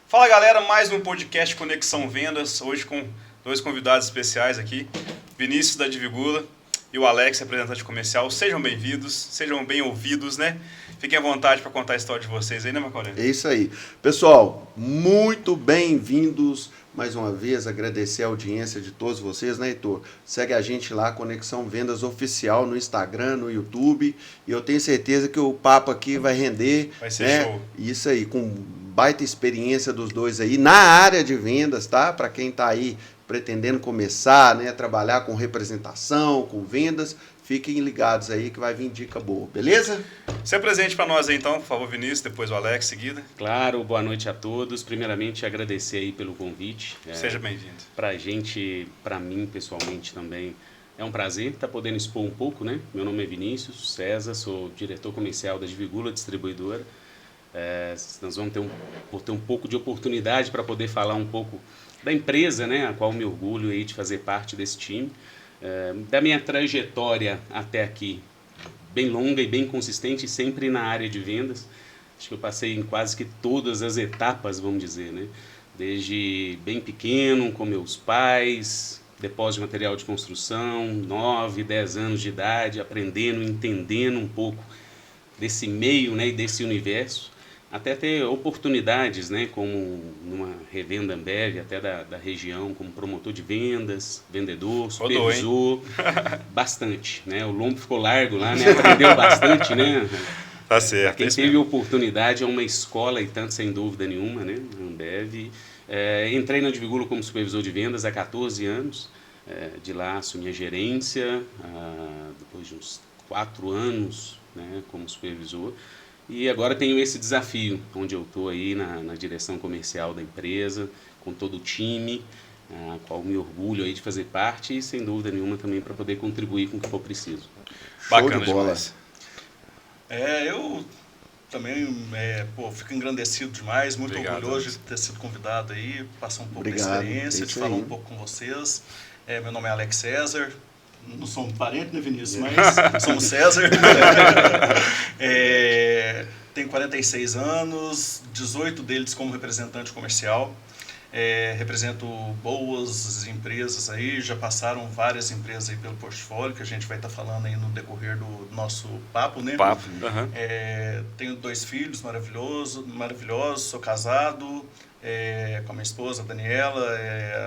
Fala galera, mais um podcast Conexão Vendas, hoje com dois convidados especiais aqui, Vinícius da Divigula e o Alex, representante comercial. Sejam bem-vindos, sejam bem ouvidos, né? Fiquem à vontade para contar a história de vocês aí, né, Marco Aurélio? É isso aí. Pessoal, muito bem-vindos mais uma vez, agradecer a audiência de todos vocês, né, Heitor? Segue a gente lá, Conexão Vendas Oficial, no Instagram, no YouTube, e eu tenho certeza que o papo aqui vai render. Vai ser show. Isso aí, com baita experiência dos dois aí, na área de vendas, tá? Para quem tá aí pretendendo começar, né, trabalhar com representação, com vendas, fiquem ligados aí que vai vir dica boa, beleza? Se apresente para nós aí então, por favor, Vinícius, depois o Alex, seguida. Claro, boa noite a todos. Primeiramente, agradecer aí pelo convite. Seja bem-vindo. Pra gente, pra mim pessoalmente também, é um prazer estar podendo expor um pouco, né? Meu nome é Vinícius César, sou diretor comercial da Divigula Distribuidora. Nós vamos ter um pouco de oportunidade para poder falar um pouco da empresa, né? A qual me orgulho aí de fazer parte desse time. Da minha trajetória até aqui, bem longa e bem consistente, sempre na área de vendas. Acho que eu passei em quase que todas as etapas, vamos dizer, né? Desde bem pequeno, com meus pais, depósito de material de construção, 9, 10 anos de idade, aprendendo, entendendo um pouco desse meio, né, e desse universo, até ter oportunidades, né, como numa revenda Ambev, até da região, como promotor de vendas, vendedor, supervisor, bastante, né, o lombo ficou largo lá, né, aprendeu bastante, né. Tá certo. Quem teve oportunidade é uma escola, e tanto sem dúvida nenhuma, né, Ambev. Entrei na Divigula como supervisor de vendas há 14 anos, de lá assumi a gerência, depois de uns 4 anos, né, como supervisor. E agora tenho esse desafio, onde eu estou aí na direção comercial da empresa, com todo o time, a qual me orgulho aí de fazer parte e, sem dúvida nenhuma, também para poder contribuir com o que for preciso. Bacana demais. Eu também fico engrandecido demais, muito orgulhoso de ter sido convidado aí, passar um pouco da experiência, de falar um pouco com vocês. Meu nome é Alex César. Não sou um parente, né, Vinícius? Mas somos César. Tenho 46 anos, 18 deles como representante comercial. Represento boas empresas aí, já passaram várias empresas aí pelo portfólio, que a gente vai estar falando aí no decorrer do nosso papo, né? Tenho 2 filhos maravilhosos, sou casado com a minha esposa, Daniela,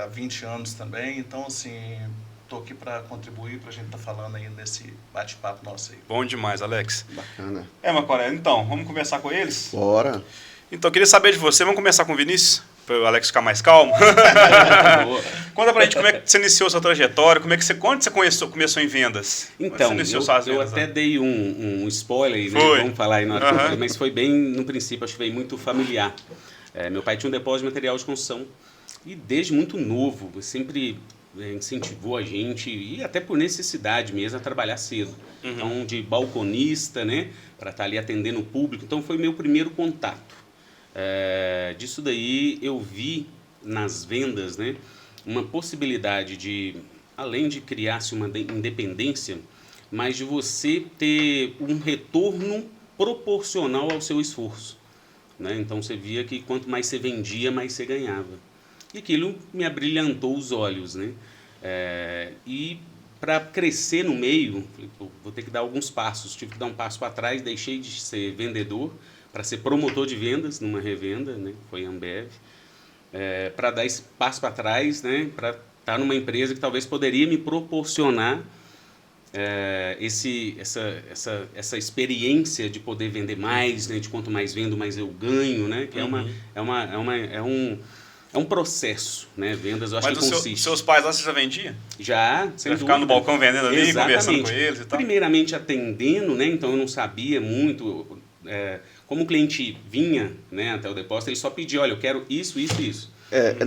há 20 anos também, então assim... Estou aqui para contribuir, para a gente estar falando aí nesse bate-papo nosso aí. Bom demais, Alex. Bacana. Marco Aurélio, então, vamos conversar com eles? Bora. Então, eu queria saber de você, vamos começar com o Vinícius, para o Alex ficar mais calmo. Conta pra gente como é que você iniciou sua trajetória, quando você começou em vendas? Então, eu até dei um spoiler, né? Vamos falar aí na hora que eu falei, mas foi bem, no princípio, acho que veio muito familiar. Meu pai tinha um depósito de material de construção e desde muito novo, sempre... incentivou a gente, e até por necessidade mesmo, a trabalhar cedo. Então, de balconista, né, para estar ali atendendo o público. Então, foi meu primeiro contato. Disso daí, eu vi nas vendas, né, uma possibilidade de, além de criar-se uma independência, mas de você ter um retorno proporcional ao seu esforço, né? Então, você via que quanto mais você vendia, mais você ganhava. E aquilo me abrilhantou os olhos, né? E para crescer no meio, falei, vou ter que dar alguns passos. Tive que dar um passo para trás, deixei de ser vendedor para ser promotor de vendas numa revenda, né? Foi a Ambev. Para dar esse passo para trás, né? Para estar numa empresa que talvez poderia me proporcionar essa experiência de poder vender mais, né? De quanto mais vendo, mais eu ganho, né? Que é um processo, né? Vendas, eu acho que consiste. Mas seus pais lá você já vendia? Já, sem dúvida. Ficar no balcão vendendo ali, exatamente, conversando com eles e tal? Primeiramente atendendo, né? Então eu não sabia muito. Como o cliente vinha, né, até o depósito, ele só pedia, olha, eu quero isso, isso e isso.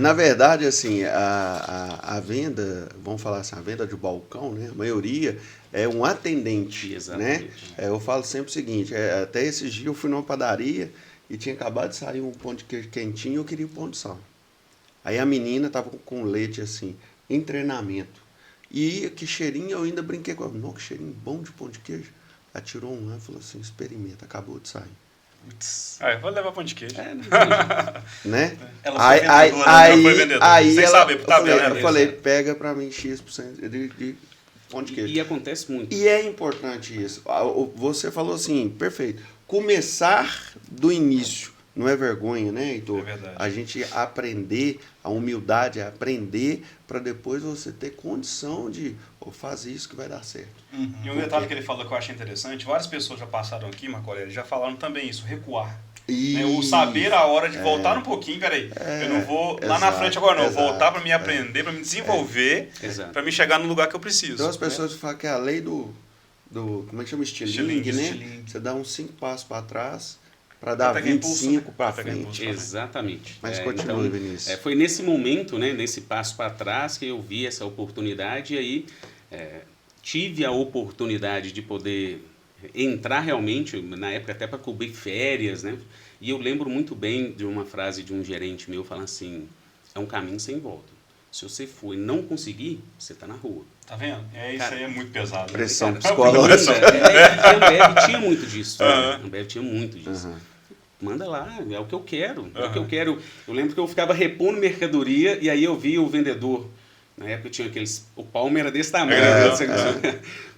Na verdade, assim, a venda, vamos falar assim, a venda de balcão, né? A maioria é um atendente, exatamente, né? Eu falo sempre o seguinte, até esses dias eu fui numa padaria e tinha acabado de sair um pão de queijo quentinho e eu queria um pão de sal. Aí a menina tava com leite assim, em treinamento. E que cheirinho, eu ainda brinquei com ela. Não, que cheirinho bom de pão de queijo. Ela tirou um lá e falou assim, experimenta, acabou de sair. Eu vou levar pão de queijo. Né? Ela foi vendedora. Aí Sem saber, por tabela. Eu falei, pega pra mim X% de pão de queijo. E acontece muito. E é importante isso. Você falou assim, perfeito. Começar do início. Não é vergonha, né, Heitor? É verdade. A gente aprender, a humildade é aprender para depois você ter condição de fazer isso que vai dar certo. E um detalhe que ele falou que eu achei interessante, várias pessoas já passaram aqui, Marco Aurélio, já falaram também isso, recuar. Né? O saber a hora de voltar um pouquinho, peraí, eu não vou lá na frente agora não, voltar para me aprender, para me desenvolver, para me chegar no lugar que eu preciso. Então as pessoas falam que é a lei do como é que chama? Estilingue, né? Estilingue. Você dá uns 5 passos para trás para dar 25 para frente. Exatamente. Mas continue, então, Vinícius. foi nesse momento, né, nesse passo para trás, que eu vi essa oportunidade e aí tive a oportunidade de poder entrar realmente, na época até para cobrir férias, né? E eu lembro muito bem de uma frase de um gerente meu falando assim, é um caminho sem volta. Se você for e não conseguir, você está na rua. Tá vendo? Isso aí é muito pesado. Pressão Né? psicológica. A Ambev tinha muito disso. A Ambev tinha muito disso. Manda lá, é o que eu quero. É o que eu quero. Eu lembro que eu ficava repondo mercadoria e aí eu via o vendedor. Na época tinha aqueles... O palmo era desse tamanho.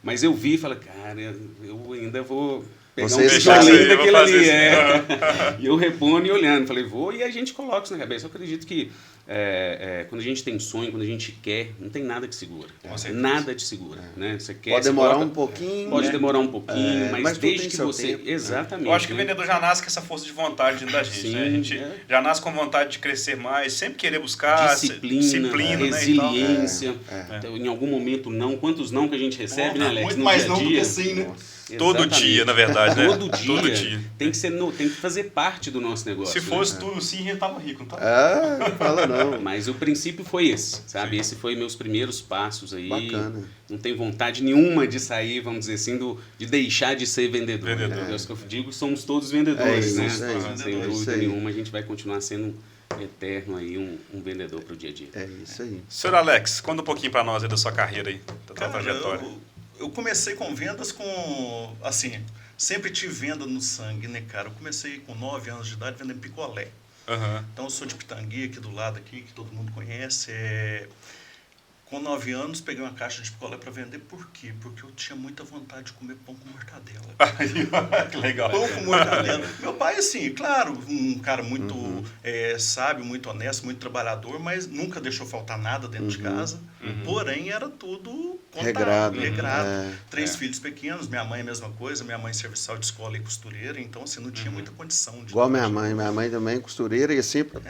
Mas eu vi e falei, cara, eu ainda vou... pegar um tijolinho daquele ali. E eu repondo e olhando. Falei, vou, e a gente coloca isso na cabeça. Eu acredito que quando a gente tem sonho, quando a gente quer, não tem nada que segura. Nada te segura. Né? Você quer, pode demorar um pouquinho. Pode demorar um pouquinho, mas desde que você... Tempo, exatamente. Eu acho que o vendedor já nasce com essa força de vontade dentro da gente. Sim, né? A gente já nasce com vontade de crescer mais, sempre querer buscar disciplina, resiliência. Então, em algum momento não. Quantos não que a gente recebe, né, Alex? Muito no mais dia a não do dia? que sim, né? Todo dia, na verdade, né? Todo dia. Tem que fazer parte do nosso negócio. Se fosse tudo sim, a gente tava rico, não tá? Não fala não. Mas o princípio foi esse, sabe? Esse foi meus primeiros passos aí. Bacana. Não tenho vontade nenhuma de sair, vamos dizer assim, de deixar de ser vendedor. É isso que eu digo, somos todos vendedores, né? Sem dúvida nenhuma, a gente vai continuar sendo eterno aí, um vendedor pro dia a dia. É isso aí. Senhor Alex, conta um pouquinho para nós aí da sua carreira aí, da sua trajetória. Eu comecei com vendas com, assim, sempre tive venda no sangue, né, cara? Eu comecei com 9 anos de idade vendendo picolé. Então eu sou de Pitangui, aqui do lado aqui, que todo mundo conhece. Com 9 anos, peguei uma caixa de picolé para vender. Por quê? Porque eu tinha muita vontade de comer pão com mortadela. Que legal. Pão com mortadela. Meu pai, assim, claro, um cara muito sábio, muito honesto, muito trabalhador, mas nunca deixou faltar nada dentro de casa. Porém, era tudo contado, regrado. 3 filhos pequenos, minha mãe a mesma coisa, minha mãe serviçal de escola e costureira, então, assim, não tinha muita condição de... Igual minha mãe também costureira e sempre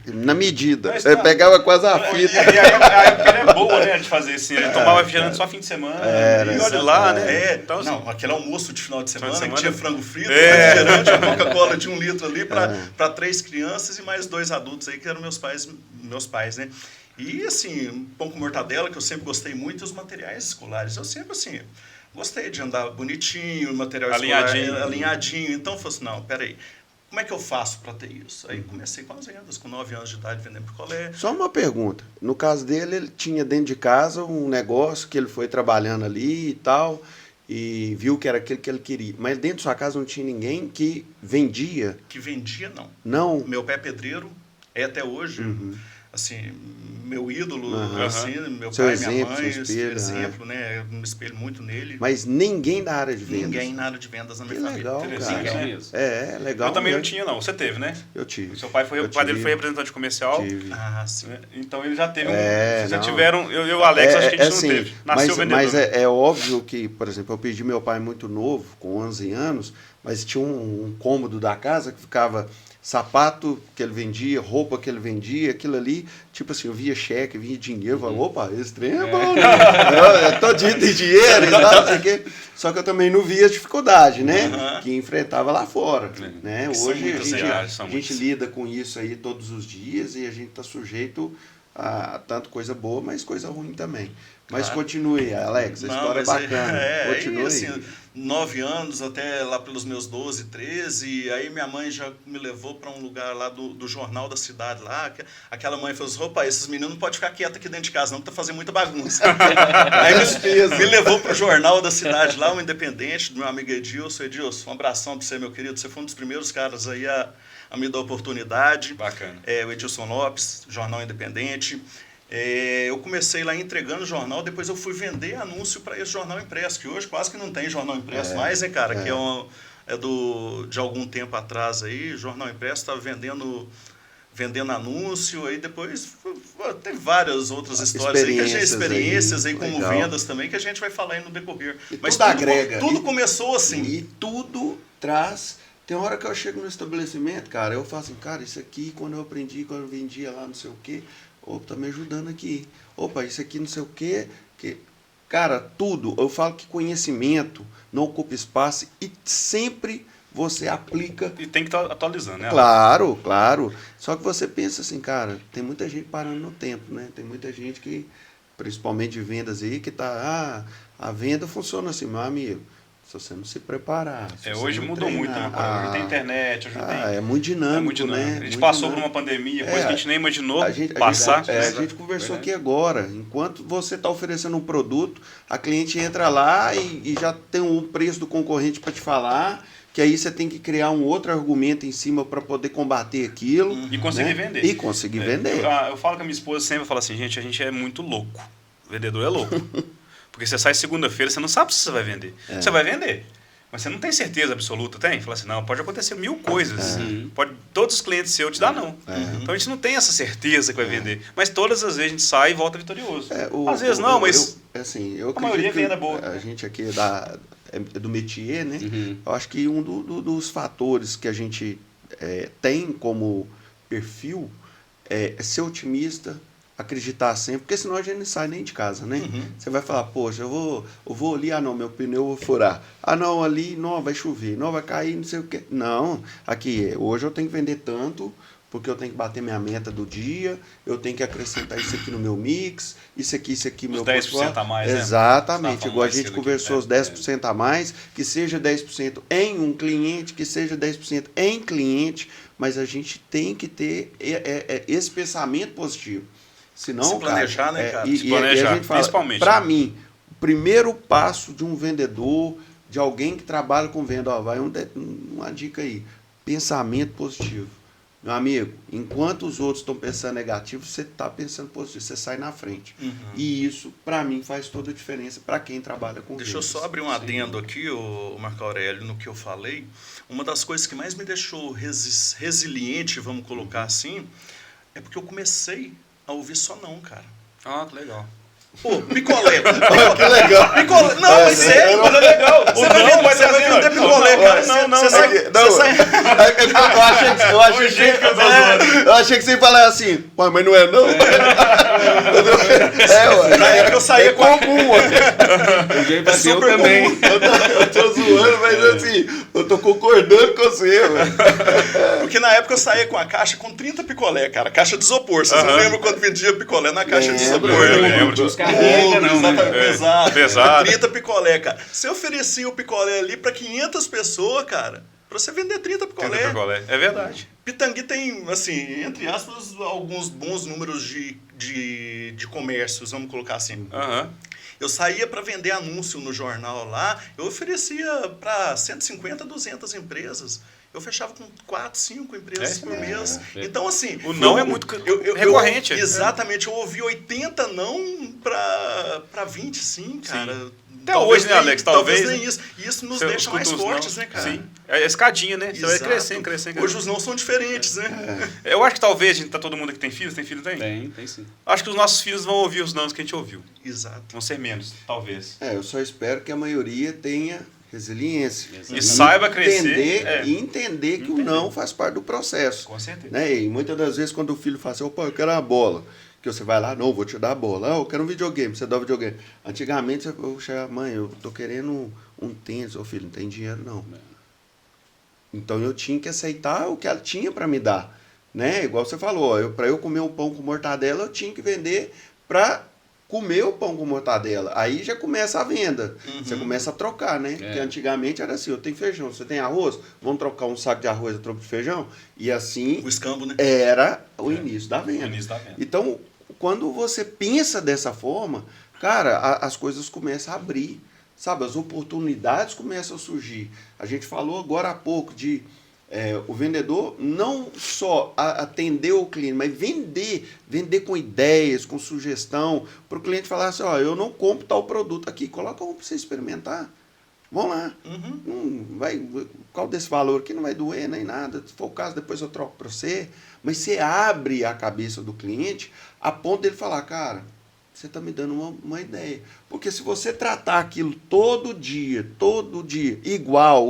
na medida. Eu pegava quase a fita. E a época era boa, né, de fazer assim, ele tomava refrigerante só fim de semana, e olha lá, né? Então, assim, não, aquele almoço de final de semana que tinha frango frito, refrigerante, a Coca-Cola de 1 litro ali para 3 crianças e mais 2 adultos aí, que eram meus pais, né? E, assim, pão com mortadela, que eu sempre gostei muito, e os materiais escolares. Eu sempre, assim, gostei de andar bonitinho, material escolar alinhadinho. Então, eu falei assim, não, peraí, como é que eu faço para ter isso? Aí comecei com as vendas, com 9 anos de idade, vendendo picolé. Só uma pergunta. No caso dele, ele tinha dentro de casa um negócio que ele foi trabalhando ali e tal, e viu que era aquele que ele queria. Mas dentro da sua casa não tinha ninguém que vendia? Que vendia, não. Não? Meu pai é pedreiro, é até hoje. Assim, meu ídolo, assim, meu seu pai, exemplo, minha mãe, seu exemplo, né? Eu me espelho muito nele. Mas ninguém da área de vendas? Ninguém na área de vendas na minha que família. legal, cara. Mesmo. Legal. Eu também não tinha, não. Você teve, né? Eu tive. O seu pai o pai dele foi representante comercial. Tive. Ah, sim. Então ele já teve Vocês já tiveram. Eu e o Alex, acho que a gente não teve. Nasceu vendedor. Mas é óbvio que, por exemplo, eu perdi meu pai muito novo, com 11 anos, mas tinha um cômodo da casa que ficava sapato que ele vendia, roupa que ele vendia, aquilo ali, tipo assim, eu via cheque, via dinheiro, eu falava, opa, esse trem é bom, né? Eu tô de dinheiro e tal, não sei o quê. Só que eu também não via a dificuldade, né? Que enfrentava lá fora, né? Hoje a gente lida com isso aí todos os dias e a gente tá sujeito a tanto coisa boa, mas coisa ruim também. Mas continue, Alex, a história é bacana. Continue. E assim, 9 anos, até lá pelos meus 12, 13, e aí minha mãe já me levou para um lugar lá do jornal da cidade lá, aquela mãe falou assim, opa, esses meninos não podem ficar quietos aqui dentro de casa não, que tá fazendo muita bagunça. Aí me levou para o jornal da cidade lá, o Independente, do meu amigo Edilson, um abração para você, meu querido, você foi um dos primeiros caras aí a me dar oportunidade. Bacana. O Edilson Lopes, Jornal Independente. Eu comecei lá entregando jornal, depois eu fui vender anúncio para esse jornal impresso, que hoje quase que não tem jornal impresso mais, né, cara? Que de algum tempo atrás aí, jornal impresso estava vendendo anúncio, aí depois tem várias outras histórias aí, experiências aí como vendas também, que a gente vai falar aí no decorrer. Mas tudo agrega. Tudo começou assim. E tudo traz. Tem hora que eu chego no estabelecimento, cara, eu falo assim, cara, isso aqui quando eu vendia lá não sei o quê, tá me ajudando aqui. Opa, isso aqui não sei o quê, que... Cara, tudo. Eu falo que conhecimento não ocupa espaço e sempre você aplica. E tem que estar atualizando, né? Claro, claro. Só que você pensa assim, cara, tem muita gente parando no tempo, né? Tem muita gente que, principalmente de vendas aí, que tá, a venda funciona assim, meu amigo. Se você não se preparar. Hoje mudou muito, né? Hoje tem internet, hoje tem. É muito dinâmico, né? A gente passou por uma pandemia, coisa que a gente nem imaginou passar. A gente conversou aqui agora. Enquanto você está oferecendo um produto, a cliente entra lá e já tem um preço do concorrente para te falar, que aí você tem que criar um outro argumento em cima para poder combater aquilo. E conseguir vender. E conseguir vender. Eu falo com a minha esposa sempre, eu falo assim, gente, a gente é muito louco. O vendedor é louco. Porque você sai segunda-feira, você não sabe se você vai vender. Você vai vender, mas você não tem certeza absoluta, tem? Fala assim, não, pode acontecer 1000 coisas. Todos os clientes seus te dão não. Então a gente não tem essa certeza que vai vender. Mas todas as vezes a gente sai e volta vitorioso. Às vezes não, mas a maioria venda boa. A gente aqui é do métier, né? Eu acho que um dos fatores que a gente tem como perfil é ser otimista, acreditar sempre, porque senão a gente não sai nem de casa, né? Você vai falar, poxa, eu vou ali, não, meu pneu vai furar. Não, ali, não, vai chover, não, vai cair, não sei o quê. Não, aqui, hoje eu tenho que vender tanto, porque eu tenho que bater minha meta do dia, eu tenho que acrescentar isso aqui no meu mix, isso aqui, meu... Os 10% a mais, né? Exatamente, igual a gente conversou, os 10% a mais, que seja 10% em um cliente, que seja 10% em cliente, mas a gente tem que ter esse pensamento positivo. Senão, se planejar, né, cara? Se planejar, a gente fala, principalmente. Para mim, o primeiro passo de um vendedor, de alguém que trabalha com venda, vai uma dica aí, pensamento positivo. Meu amigo, enquanto os outros estão pensando negativo, você está pensando positivo, você sai na frente. E isso, para mim, faz toda a diferença para quem trabalha com vendas. Deixa eu só abrir um adendo aqui, Marco Aurélio, no que eu falei. Uma das coisas que mais me deixou resiliente, vamos colocar assim, é porque eu comecei a ouvir só não, cara. Que legal. Pô, picolé. Que legal. Picolé. Não, mas sério, mas é legal. Você vai vender picolé, cara. Eu achei que você ia falar assim, mas não é não. Na época eu saía com comum. É super também. Eu tô zoando, mas assim, eu tô concordando com você, mano. Porque na época eu saía com a caixa com 30 picolé, cara. Caixa de isopor. Vocês não lembram quando vendia picolé na caixa de isopor? Eu lembro. Carrega, não, né? Pesado. 30 picolé, cara. Você oferecia o picolé ali para 500 pessoas, cara, para você vender 30 picolé. 30 picolé. É verdade. Pitangui tem, assim, entre aspas, alguns bons números de comércios, vamos colocar assim. Eu saía para vender anúncio no jornal lá, eu oferecia para 150, 200 empresas. Eu fechava com 4, 5 empresas por mês. Então, assim... O não é muito recorrente. Exatamente. Eu ouvi 80 não para 20 sim, cara. Até hoje, né, Alex? Talvez nem isso. E isso nos deixa mais fortes, né, cara? Sim. É a escadinha, né? Você vai crescendo. Hoje os não são diferentes, né? Eu acho que talvez, todo mundo que tem filhos, tem filho, tem? Tem sim. Acho que os nossos filhos vão ouvir os nãos que a gente ouviu. Exato. Vão ser menos, talvez. Eu só espero que a maioria tenha resiliência. E saiba crescer. Entender que o não faz parte do processo. Com certeza. Né? E muitas das vezes quando o filho fala assim, opa, eu quero uma bola. Que você vai lá, não, vou te dar a bola. Eu quero um videogame, você dá o videogame. Antigamente, eu chegava, mãe, eu tô querendo um tênis. Ô filho, não tem dinheiro não. Então eu tinha que aceitar o que ela tinha para me dar. Né? Igual você falou, para eu comer um pão com mortadela, eu tinha que vender para comer o pão com mortadela. Aí já começa a venda. Você começa a trocar, né? Porque antigamente era assim, eu tenho feijão, você tem arroz? Vamos trocar um saco de arroz a troco de feijão? E assim... O escambo, né? Era o início da venda. O início da venda. Então, quando você pensa dessa forma, cara, as coisas começam a abrir. Sabe? As oportunidades começam a surgir. A gente falou agora há pouco de O vendedor não só atender o cliente, mas vender com ideias, com sugestão, para o cliente falar assim, ó, eu não compro tal produto aqui, coloca um para você experimentar. Vamos lá. Qual desse valor aqui não vai doer nem nada. Se for o caso, depois eu troco para você. Mas você abre a cabeça do cliente a ponto dele falar, cara, você está me dando uma ideia. Porque se você tratar aquilo todo dia, igual,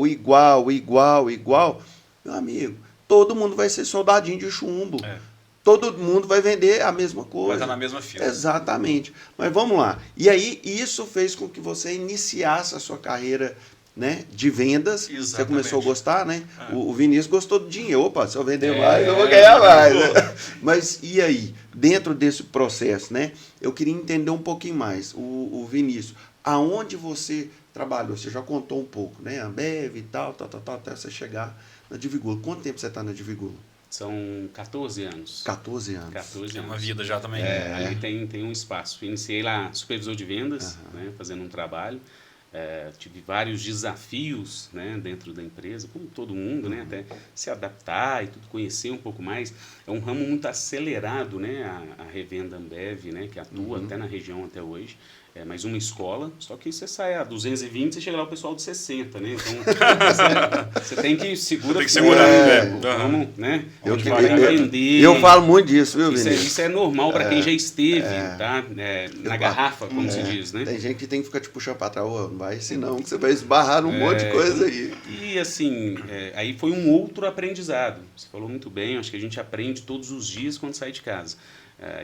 meu amigo, todo mundo vai ser soldadinho de chumbo. Todo mundo vai vender a mesma coisa. Vai estar na mesma fila. Exatamente. Mas vamos lá. E aí, isso fez com que você iniciasse a sua carreira, né, de vendas. Exatamente. Você começou a gostar, né? O Vinícius gostou do dinheiro. Opa, se eu vender mais, eu vou ganhar mais. Né? Mas e aí, dentro desse processo, né? Eu queria entender um pouquinho mais. O Vinícius, aonde você trabalhou? Você já contou um pouco, né? Ambev e tal, até você chegar na Divigula. Quanto tempo você está na Divigula? São 14 anos. 14 anos. 14 anos. É uma vida já também. Ali tem um espaço. Iniciei lá supervisor de vendas, né, fazendo um trabalho. Tive vários desafios, né, dentro da empresa, como todo mundo, né, até se adaptar e tudo, conhecer um pouco mais. É um ramo muito acelerado, né, a revenda Ambev, né, que atua até na região até hoje. É mais uma escola, só que você sai a 220, você chega lá o pessoal de 60, né? Então, você tem que segurar o vamos, né? Eu falo muito disso, viu, Vinícius? Isso é normal para quem já esteve, tá? Na garrafa, como se diz, né? Tem gente que tem que ficar te puxando para trás, não vai senão, que você vai esbarrar num monte de coisa aí. E assim, aí foi um outro aprendizado. Você falou muito bem, acho que a gente aprende todos os dias quando sai de casa.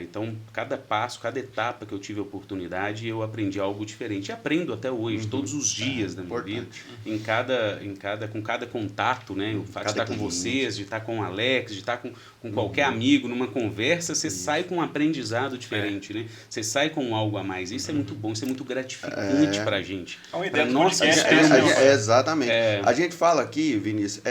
Então, cada passo, cada etapa que eu tive a oportunidade, eu aprendi algo diferente. E aprendo até hoje, todos os dias da minha vida, com cada contato, né? O fato de estar com vocês, de estar com o Alex, de estar com qualquer amigo numa conversa, você sai com um aprendizado diferente, né? Você sai com algo a mais. Isso é muito bom, isso é muito gratificante para a gente. É uma ideia do podcast. Exatamente. A gente fala aqui, Vinícius,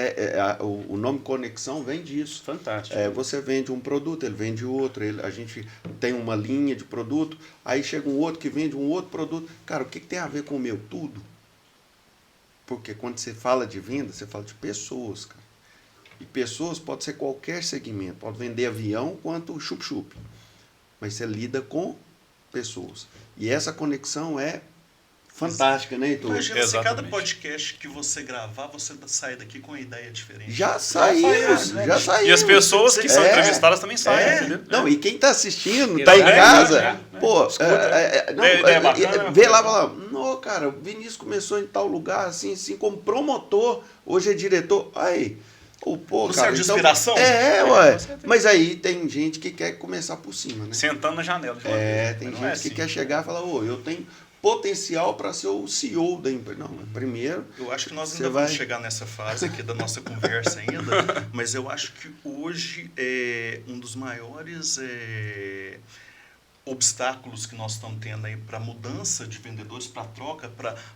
o nome Conexão vem disso. Fantástico. Você vende um produto, ele vende outro, a gente tem uma linha de produto, aí chega um outro que vende um outro produto. Cara, o que tem a ver com o meu? Tudo. Porque quando você fala de venda, você fala de pessoas, cara. E pessoas pode ser qualquer segmento. Pode vender avião quanto chup-chup. Mas você lida com pessoas. E essa conexão é fantástica, né, Heitor? Imagina se cada podcast que você gravar, você sai daqui com uma ideia diferente. Já saímos. E as pessoas que são entrevistadas também saem, entendeu? Não, e quem está assistindo, está em casa, vê lá e fala, não, cara, o Vinícius começou em tal lugar, assim, como promotor, hoje é diretor. Aí, cara, de inspiração? Mas aí tem gente que quer começar por cima, né? Sentando na janela. Tem gente que quer chegar e falar, eu tenho potencial para ser o CEO da empresa. Não, primeiro... Eu acho que nós ainda vamos chegar nessa fase aqui da nossa conversa ainda, mas eu acho que hoje um dos maiores obstáculos que nós estamos tendo aí para mudança de vendedores, para troca,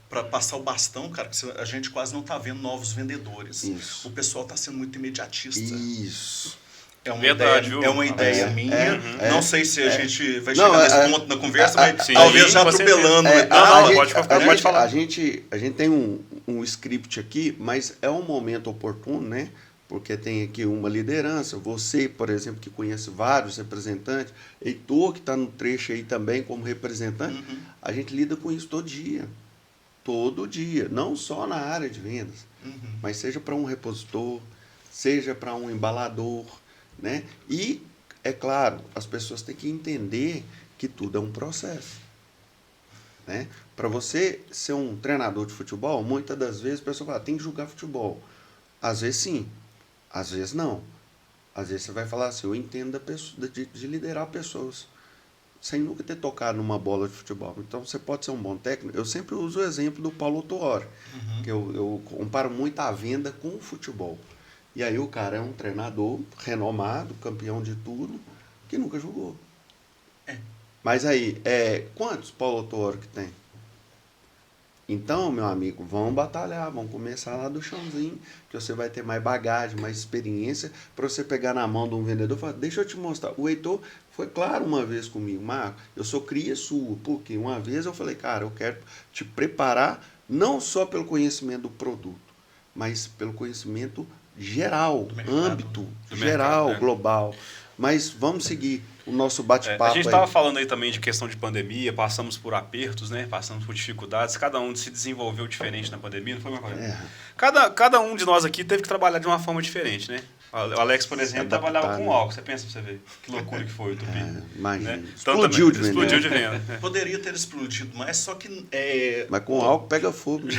para passar o bastão, cara, que a gente quase não está vendo novos vendedores. Isso. O pessoal está sendo muito imediatista. Isso. É uma ideia minha. Não sei se a gente vai chegar nesse ponto na conversa, mas talvez já atropelando. Pode falar. A gente tem um script aqui, mas é um momento oportuno, né? Porque tem aqui uma liderança. Você, por exemplo, que conhece vários representantes, Heitor, que está no trecho aí também como representante, a gente lida com isso todo dia. Todo dia. Não só na área de vendas, mas seja para um repositor, seja para um embalador, né? E, é claro, as pessoas têm que entender que tudo é um processo. Né? Para você ser um treinador de futebol, muitas das vezes a pessoa fala, tem que jogar futebol. Às vezes sim, às vezes não. Às vezes você vai falar assim, eu entendo de liderar pessoas, sem nunca ter tocado numa bola de futebol. Então você pode ser um bom técnico. Eu sempre uso o exemplo do Paulo Tuori, que eu comparo muito a venda com o futebol. E aí o cara é um treinador renomado, campeão de tudo, que nunca jogou. Mas aí, quantos Paulo Tuori que tem? Então, meu amigo, vamos batalhar, vamos começar lá do chãozinho, que você vai ter mais bagagem, mais experiência, para você pegar na mão de um vendedor e falar, deixa eu te mostrar. O Heitor foi claro uma vez comigo, Marco, eu sou cria sua, porque uma vez eu falei, cara, eu quero te preparar, não só pelo conhecimento do produto, mas pelo conhecimento geral, âmbito geral, mercado, global. Mas vamos seguir o nosso bate-papo. A gente estava falando aí também de questão de pandemia, passamos por apertos, né? Passamos por dificuldades, cada um se desenvolveu diferente na pandemia, não foi uma coisa? Cada um de nós aqui teve que trabalhar de uma forma diferente, né? O Alex, por exemplo, trabalhava com álcool. Você pensa pra você ver que loucura que foi o Tupi. Imagina. Né? Explodiu de venda. Explodiu de venda. Poderia ter explodido mais, só que... Mas com álcool pega fogo.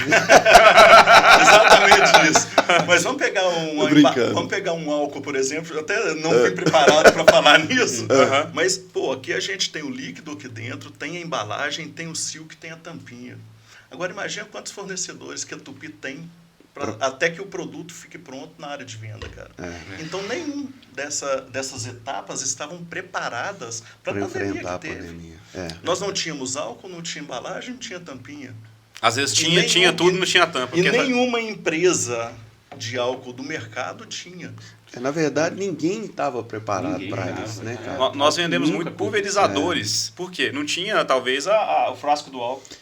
Exatamente isso. Mas vamos pegar um álcool, por exemplo. Eu até não fui preparado para falar nisso. Mas, pô, aqui a gente tem o líquido aqui dentro, tem a embalagem, tem o silk, tem a tampinha. Agora imagina quantos fornecedores que a Tupi tem até que o produto fique pronto na área de venda, cara. Então, nenhum dessas etapas estavam preparadas para a pandemia que teve. Nós não tínhamos álcool, não tinha embalagem, não tinha tampinha. Às vezes tinha tudo, não tinha tampa. E nenhuma empresa de álcool do mercado tinha. Na verdade, ninguém estava preparado para isso, né, cara? Nós vendemos muito pulverizadores. Por quê? Não tinha, talvez, o frasco do álcool.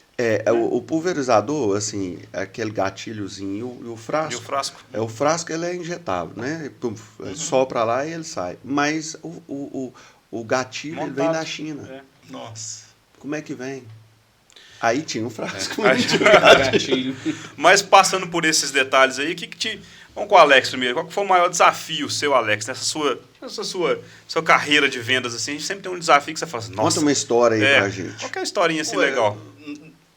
O pulverizador, assim, aquele gatilhozinho e o frasco. E o frasco? O frasco, ele é injetável, né? Sopra lá e ele sai. Mas o gatilho, ele vem da China. Nossa. Como é que vem? Aí tinha um frasco. Gatilho. Mas passando por esses detalhes aí, Vamos com o Alex primeiro. Qual que foi o maior desafio seu, Alex, nessa sua carreira de vendas? Assim, a gente sempre tem um desafio que você fala assim, nossa... Conta uma história aí pra gente. Qual que é a historinha assim legal?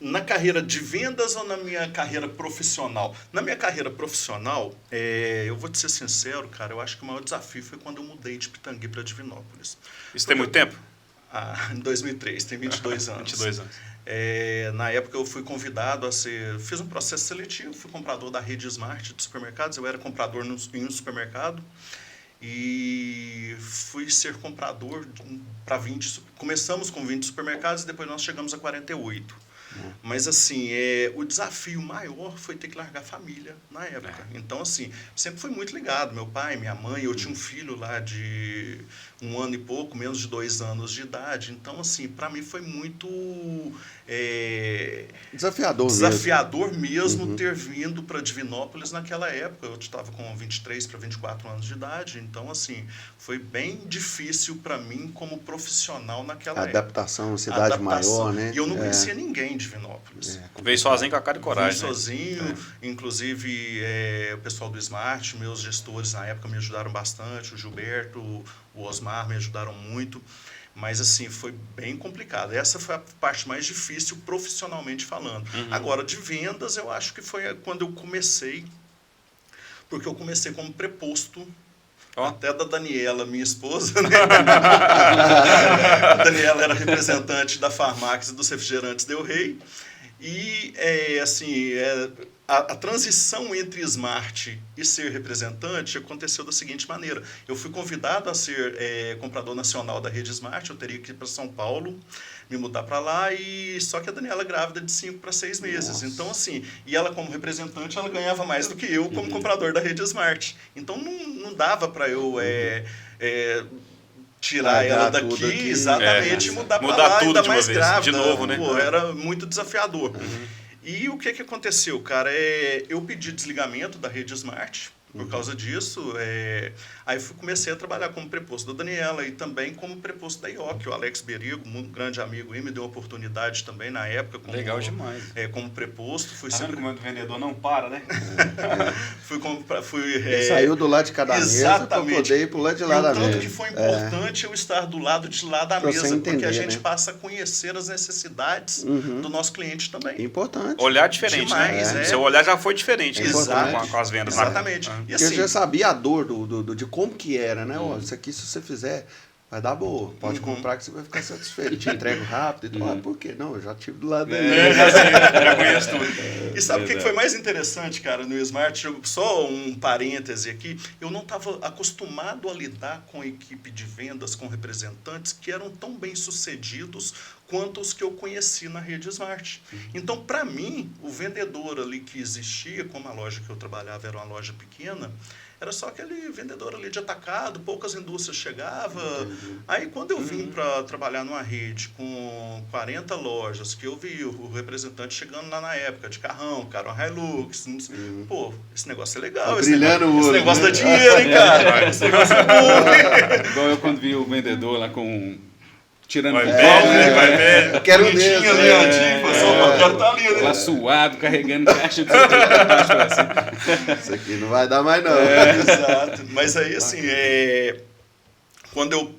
Na carreira de vendas ou na minha carreira profissional? Na minha carreira profissional, eu vou te ser sincero, cara, eu acho que o maior desafio foi quando eu mudei de Pitangui para Divinópolis. Isso tem muito tempo? Em 2003, tem 22 anos. 22 anos. Na época eu fui convidado fiz um processo seletivo, fui comprador da rede Smart de supermercados, eu era comprador em um supermercado e fui ser comprador para 20, começamos com 20 supermercados e depois nós chegamos a 48. Mas, assim, o desafio maior foi ter que largar a família na época. Então, assim, sempre fui muito ligado. Meu pai, minha mãe, eu tinha um filho lá de 1 ano e pouco, menos de 2 anos de idade. Então, assim, para mim foi muito... desafiador mesmo ter vindo para Divinópolis naquela época. Eu estava com 23 para 24 anos de idade. Então, assim, foi bem difícil para mim como profissional naquela época. Adaptação, cidade maior, né? E eu não conhecia ninguém de Divinópolis. Veio sozinho com a cara e coragem. Veio sozinho, inclusive o pessoal do Smart, meus gestores na época me ajudaram bastante, o Gilberto, o Osmar me ajudaram muito, mas assim, foi bem complicado. Essa foi a parte mais difícil profissionalmente falando. Agora, de vendas, eu acho que foi quando eu comecei, porque eu comecei como preposto, até da Daniela, minha esposa, né? A Daniela era representante da Farmax e dos refrigerantes Del Rey. E, a transição entre Smart e ser representante aconteceu da seguinte maneira. Eu fui convidado a ser comprador nacional da rede Smart, eu teria que ir para São Paulo, me mudar para lá, só que a Daniela grávida de 5 para 6 meses. Nossa. Então, assim, e ela como representante, ela ganhava mais do que eu como comprador da rede Smart. Então, não dava para eu... tirar ela daqui, exatamente, e mudar para lá, tudo ainda mais grávida. De novo, né? Pô, era muito desafiador. E o que aconteceu, cara? Eu pedi desligamento da rede Smart por causa disso. Aí comecei a trabalhar como preposto da Daniela e também como preposto da IOC. O Alex Berigo, um grande amigo, me deu uma oportunidade também na época. Legal demais. Como preposto. Fui sempre como o vendedor não para, né? Saiu do lado de cada mesa para poder ir para o lado de lá da mesa. Tanto que foi importante eu estar do lado de lá da mesa, porque a gente passa a conhecer as necessidades do nosso cliente também. Importante. Olhar diferente, demais, né? Seu olhar já foi diferente com as vendas. Exatamente. E assim, porque eu já sabia a dor de como que era, né? Isso aqui, se você fizer, vai dar boa. Pode comprar que você vai ficar satisfeito. Te entrego rápido. Por quê? Não, eu já tive do lado dele. Já conheço tudo. E sabe o que foi mais interessante, cara, no Smart? Só um parêntese aqui. Eu não estava acostumado a lidar com a equipe de vendas, com representantes que eram tão bem sucedidos quanto os que eu conheci na rede Smart. Então, para mim, o vendedor ali que existia, como a loja que eu trabalhava era uma loja pequena, era só aquele vendedor ali de atacado, poucas indústrias chegavam. Aí quando eu vim para trabalhar numa rede com 40 lojas, que eu vi o representante chegando lá na época, de carrão, cara, uma Hilux, pô, esse negócio é legal, esse negócio dá dinheiro, hein, cara? Esse negócio é bom. Igual eu quando vi o vendedor lá com... tirando vai ver. Eu quero um desses. Eu quero estar ali, né? Lá suado, carregando caixa de assim. Isso aqui não vai dar mais, não. Exato. Mas aí, assim, quando eu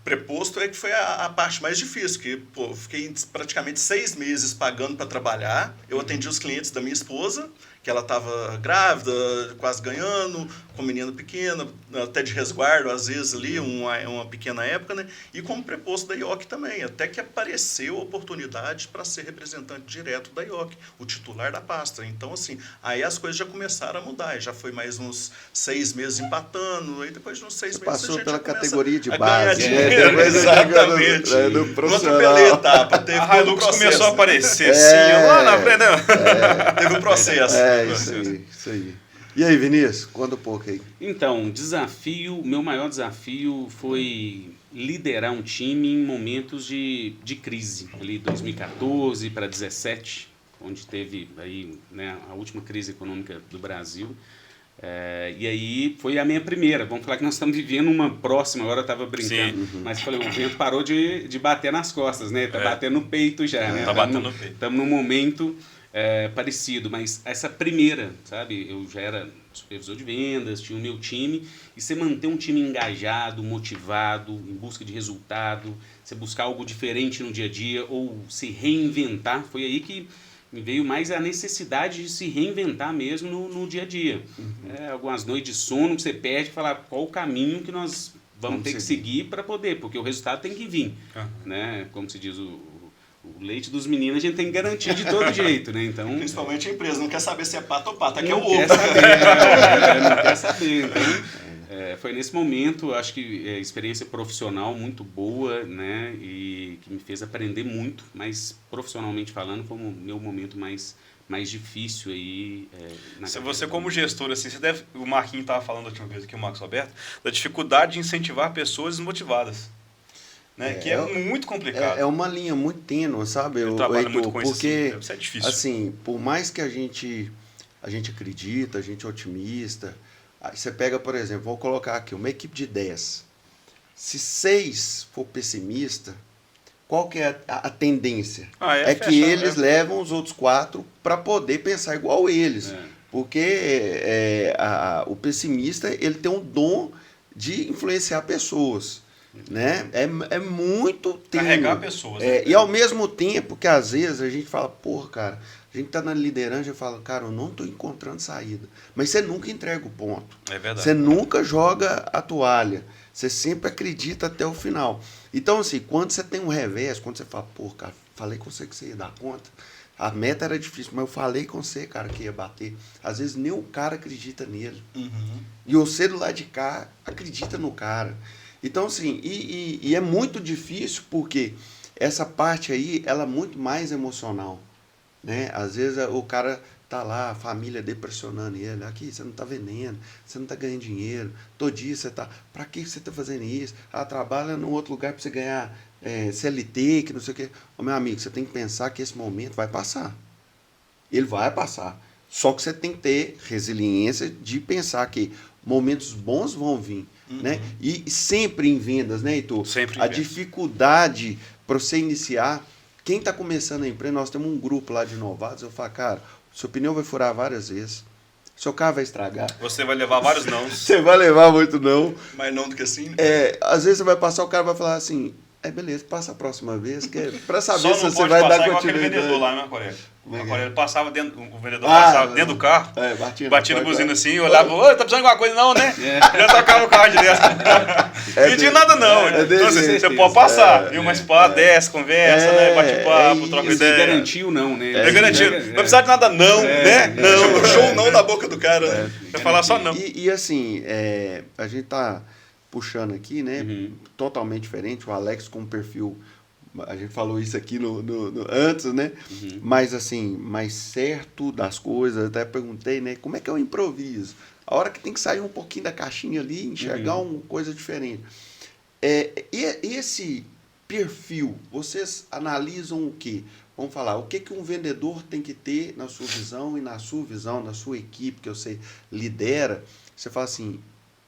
preposto é que foi a parte mais difícil, que pô, fiquei praticamente 6 meses pagando para trabalhar. Eu atendi os clientes da minha esposa, que ela estava grávida, quase ganhando, com menino pequeno, até de resguardo, às vezes ali, uma pequena época, né? E como preposto da IOC também, até que apareceu a oportunidade para ser representante direto da IOC, o titular da pasta. Então, assim, aí as coisas já começaram a mudar, já foi mais uns 6 meses empatando, aí depois de uns 6 meses passou a gente pela já categoria de a base. dinheiro, exatamente. No profissional. Não atropelei a etapa, teve a Hilux começou a aparecer, sim, lá na frente. Teve um processo. Isso aí. E aí, Vinícius, conta um pouco aí. Então, meu maior desafio foi liderar um time em momentos de crise, ali 2014 para 2017, onde teve aí, né, a última crise econômica do Brasil. E aí foi a minha primeira. Vamos falar que nós estamos vivendo uma próxima, agora eu estava brincando, mas falei, o vento parou de bater nas costas, né? Tá batendo no peito já, né? Tá batendo no peito. Estamos num momento parecido, mas essa primeira, sabe? Eu já era supervisor de vendas, tinha o meu time, e você manter um time engajado, motivado, em busca de resultado, você buscar algo diferente no dia a dia, ou se reinventar, foi aí que me veio mais a necessidade de se reinventar mesmo no dia a dia. Algumas noites de sono que você perde, falar qual o caminho que nós vamos ter que seguir para poder, porque o resultado tem que vir. Né? Como se diz, o leite dos meninos a gente tem que garantir de todo jeito. Né? Então, principalmente a empresa, não quer saber se é pato ou pata, que é o ovo. Não quer saber. Então, foi nesse momento, acho que experiência profissional muito boa, né, e que me fez aprender muito, mas profissionalmente falando foi o meu momento mais difícil aí. Se você como gestor, assim, o Marquinhos estava falando a última vez aqui, o Marcos Roberto, da dificuldade de incentivar pessoas desmotivadas, né, que é muito complicado. É uma linha muito tênue, sabe? Eu trabalho muito com porque, isso é difícil. Assim, por mais que a gente acredita, a gente é otimista. Aí você pega, por exemplo, vou colocar aqui uma equipe de 10. Se 6 for pessimista, qual que é a tendência? Que eles levam os outros 4 para poder pensar igual eles. Porque o pessimista ele tem um dom de influenciar pessoas. Né? É muito tempo. Carregar pessoas. E ao mesmo tempo que às vezes a gente fala, porra, cara, a gente tá na liderança e fala, cara, eu não tô encontrando saída. Mas você nunca entrega o ponto. É verdade. Você nunca joga a toalha. Você sempre acredita até o final. Então, assim, quando você tem um revés, quando você fala, porra, cara, falei com você que você ia dar conta. A meta era difícil, mas eu falei com você, cara, que ia bater. Às vezes nem o cara acredita nele. E você do lado de cá acredita no cara. Então, assim, e é muito difícil porque essa parte aí, ela é muito mais emocional, né? Às vezes o cara tá lá, a família depressionando ele, aqui, você não tá vendendo, você não tá ganhando dinheiro, todo dia você tá, pra que você tá fazendo isso? Trabalha num outro lugar pra você ganhar CLT, que não sei o quê. Ô, meu amigo, você tem que pensar que esse momento vai passar. Ele vai passar. Só que você tem que ter resiliência de pensar que momentos bons vão vir. Né? E sempre em vendas, né, Heitor? Sempre a dificuldade para você iniciar. Quem está começando a empresa, nós temos um grupo lá de novatos. Eu falo, cara, seu pneu vai furar várias vezes, seu carro vai estragar. Você vai levar vários não. Você vai levar muito não. Mais não do que assim. Às vezes você vai passar, o cara vai falar assim, beleza, passa a próxima vez, que para saber se você vai dar continuidade. Aquele vendedor lá na Coreia. Ele passava dentro, o vendedor passava dentro do carro, batia no buzina assim, e olhava, tá precisando de alguma coisa não, né? Já tocava o carro de dentro. Não tinha nada não. Então, assim, você pode passar, viu? Mas desce, conversa, né? Bate papo, troca ideia. Ele garantiu não, né? Ele garantiu. Não precisa de nada não, né? Não. Show não na boca do cara, né? Vai falar só não. E assim, a gente tá puxando aqui, né? Totalmente diferente. O Alex com um perfil A gente falou isso aqui antes, né? Uhum. Mas assim, mais certo das coisas, até perguntei, né? Como é que eu improviso? A hora que tem que sair um pouquinho da caixinha ali, enxergar uma coisa diferente. E esse perfil, vocês analisam o quê? Vamos falar, o que um vendedor tem que ter na sua visão e na sua visão, na sua equipe que você lidera? Você fala assim,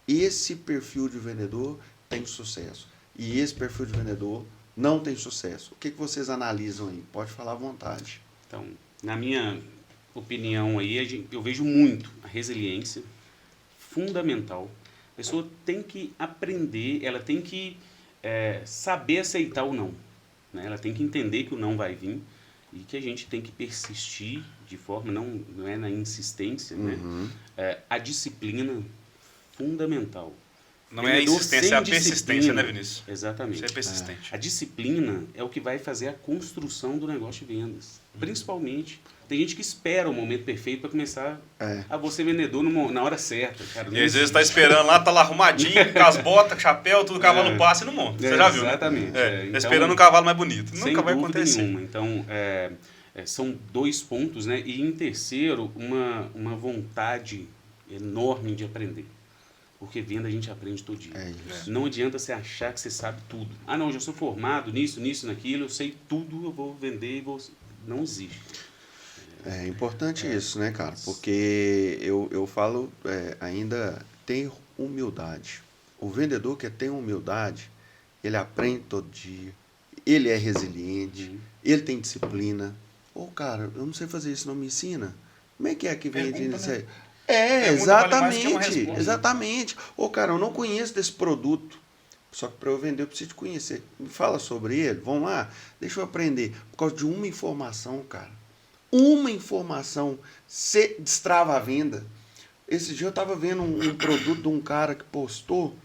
esse perfil de vendedor tem sucesso e esse perfil de vendedor não tem sucesso. O que vocês analisam aí? Pode falar à vontade. Então, na minha opinião aí, eu vejo muito a resiliência fundamental. A pessoa tem que aprender, ela tem que saber aceitar o não. Né? Ela tem que entender que o não vai vir e que a gente tem que persistir de forma, não é na insistência, Uhum. né? A disciplina fundamental. Não é a insistência, é a persistência, né, Vinícius? Exatamente. Você é persistente. A disciplina é o que vai fazer a construção do negócio de vendas. Principalmente, tem gente que espera o momento perfeito para começar a você vendedor na hora certa. Cara, e às vezes está esperando lá, tá lá arrumadinho, com as botas, chapéu, tudo, o cavalo passa e não monta. Você já viu, né? Exatamente. Tá esperando um cavalo mais bonito. Nunca vai acontecer. Nenhuma. Então, são 2 pontos, né? E em terceiro, uma vontade enorme de aprender. Porque venda a gente aprende todo dia. Não adianta você achar que você sabe tudo. Ah, não, eu já sou formado nisso, naquilo, eu sei tudo, eu vou vender e vou... Não existe. É importante isso, né, cara? Porque eu falo, ainda ter humildade. O vendedor que tem humildade, ele aprende todo dia, ele é resiliente, ele tem disciplina. Cara, eu não sei fazer isso, não me ensina? Como é que vende isso aí? Exatamente, exatamente. Cara, eu não conheço desse produto, só que para eu vender eu preciso conhecer. Me fala sobre ele, vamos lá, deixa eu aprender. Por causa de uma informação, cara. Uma informação, você destrava a venda. Esse dia eu estava vendo um produto de um cara que postou.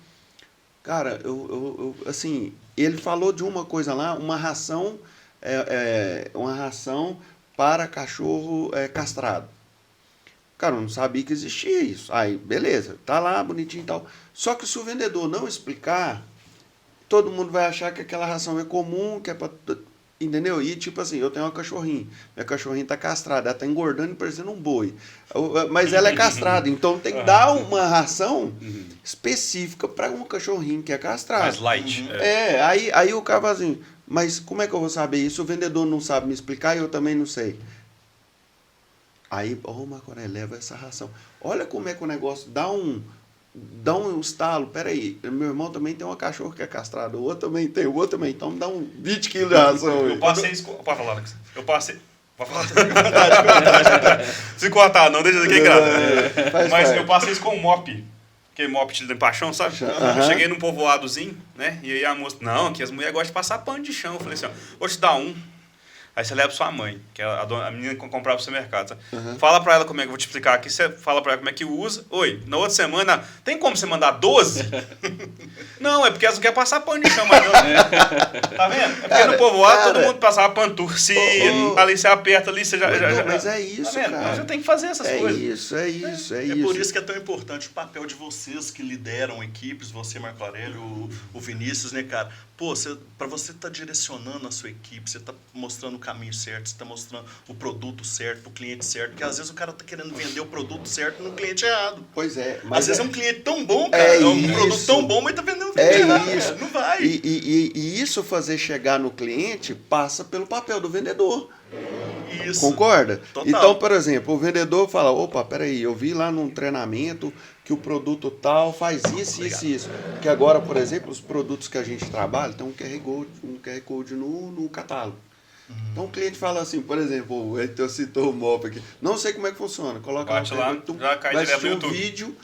Cara, assim, ele falou de uma coisa lá, uma ração para cachorro castrado. Cara, eu não sabia que existia isso. Aí, beleza, tá lá, bonitinho e tal. Só que se o vendedor não explicar, todo mundo vai achar que aquela ração é comum, que é para... Entendeu? E tipo assim, eu tenho uma cachorrinha. Minha cachorrinha tá castrada, ela tá engordando e parecendo um boi. Mas ela é castrada, então tem que dar uma ração específica para um cachorrinho que é castrado. Mais light. Aí o cara fala assim, mas como é que eu vou saber isso? O vendedor não sabe me explicar e eu também não sei. Aí, Marconé, leva essa ração. Olha como é que o negócio dá um estalo. Peraí, meu irmão também tem uma cachorra que é castrada, o outro também tem, o outro também. Então dá um 20 quilos de ração. Eu passei isso. Pode falar, Alex. Eu passei. Pode falar. Se cortar, não, deixa aqui grave. Mas eu passei isso com um mop. Aquele mop de paixão, sabe? Cheguei num povoadozinho, né? E aí a moça, não, que as mulheres gostam de passar pano de chão. Eu falei assim, vou te dar um. Aí você leva pra sua mãe, que é a menina que comprava pro seu mercado. Sabe? Fala pra ela como é que eu vou te explicar aqui. Você fala pra ela como é que usa. Oi, na outra semana, tem como você mandar 12? Não, é porque elas não querem passar pano de chão, mas não. Tá vendo? É porque no povoado todo mundo passava pano torcido. Ali você aperta ali, você já. Mas é isso, tá cara. Mas eu tenho que fazer essas coisas. É isso. É por isso que é tão importante o papel de vocês que lideram equipes, você, Marco Aurélio, o Vinícius, né, cara? Pô, para você estar direcionando a sua equipe, você está mostrando o caminho certo, você está mostrando o produto certo para o cliente certo, porque às vezes o cara está querendo vender o produto certo no cliente errado. Pois é. Mas às vezes é um cliente tão bom, cara, é um produto tão bom, mas está vendendo o cliente errado. Isso. Não vai. E isso fazer chegar no cliente passa pelo papel do vendedor. Isso. Concorda? Total. Então, por exemplo, o vendedor fala, peraí, eu vi lá num treinamento que o produto tal faz isso. Que agora, por exemplo, os produtos que a gente trabalha tem um QR Code no catálogo. Então o cliente fala assim, por exemplo, eu citou o MOP aqui, não sei como é que funciona, coloca bate lá, já cai direto no YouTube. Vídeo.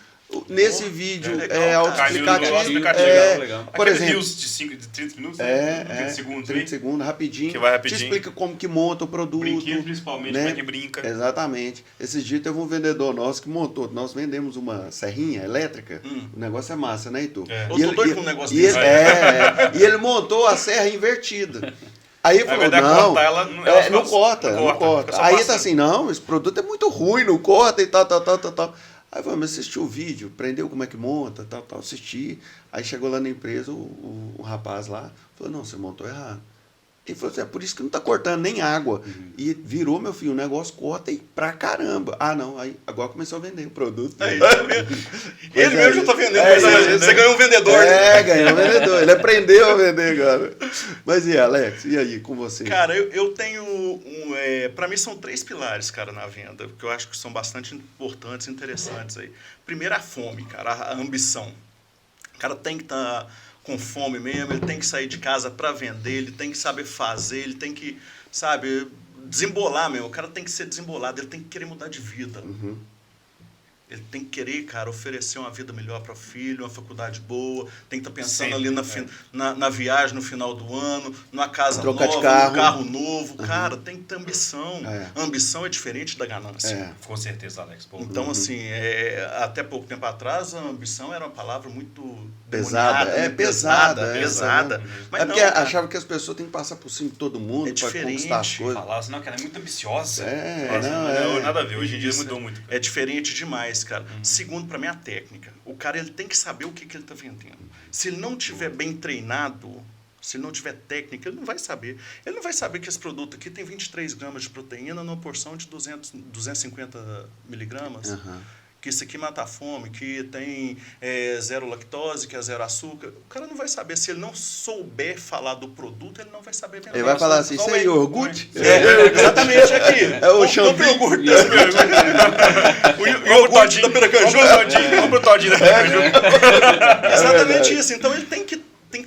Nesse vídeo legal, autoexplicativo. Legal. Por exemplo, de 30 minutos, 30 segundos, 30 segundos, rapidinho. Que vai rapidinho. Te explica como que monta o produto. Brinquedo, principalmente, né? como é que brinca. Exatamente. Esses dias teve um vendedor nosso que montou. Nós vendemos uma serrinha elétrica. O negócio é massa, né, Heitor? Eu tô doido com um negócio desse. E ele montou a serra invertida. Aí ele falou, cortar, ela não corta. Aí tá assim, não, esse produto é muito ruim, não corta e tal. Aí vamos assistir o vídeo, aprendeu como é que monta, tal, assisti. Aí chegou lá na empresa, o rapaz lá falou, não, você montou errado. Ele falou assim, é por isso que não tá cortando nem água. E virou, meu filho, o negócio corta e pra caramba. Ah, não, aí agora começou a vender o produto. Ele mesmo já tá vendendo. Você ganhou um vendedor. Ganhou um vendedor. Ele aprendeu a vender, cara. Mas e Alex, e aí, com você? Cara, eu tenho pra mim são 3 pilares, cara, na venda, que eu acho que são bastante importantes e interessantes aí. Primeiro, a fome, cara, a ambição. O cara tem que estar com fome mesmo, ele tem que sair de casa para vender, ele tem que saber fazer, ele tem que, sabe, desembolar mesmo. O cara tem que ser desembolado, ele tem que querer mudar de vida. Ele tem que querer, cara, oferecer uma vida melhor para o filho, uma faculdade boa, tem que estar pensando ali na viagem no final do ano, numa casa nova, num carro novo. Cara, tem que ter ambição. A ambição é diferente da ganância. Com certeza, Alex. Então, assim, até pouco tempo atrás, a ambição era uma palavra muito pesada. Pesada. Mas porque achava que as pessoas têm que passar por cima de todo mundo para conquistar as coisas. Falava assim, não, cara, é muito ambiciosa. Nada a ver. Hoje em dia mudou muito. É diferente demais, cara. Segundo, para mim, a técnica. O cara ele tem que saber o que ele está vendendo. Se ele não tiver bem treinado, se ele não tiver técnica, ele não vai saber. Ele não vai saber que esse produto aqui tem 23 gramas de proteína numa porção de 250 miligramas. Que isso aqui mata a fome, que tem 0 lactose, que é 0 açúcar. O cara não vai saber. Se ele não souber falar do produto, ele não vai saber vender. Ele vai falar assim, isso é iogurte? Exatamente aqui. É o shampoo. O iogurte da Piracaju. Compra o todinho da Piracaju. Exatamente isso. Então ele tem que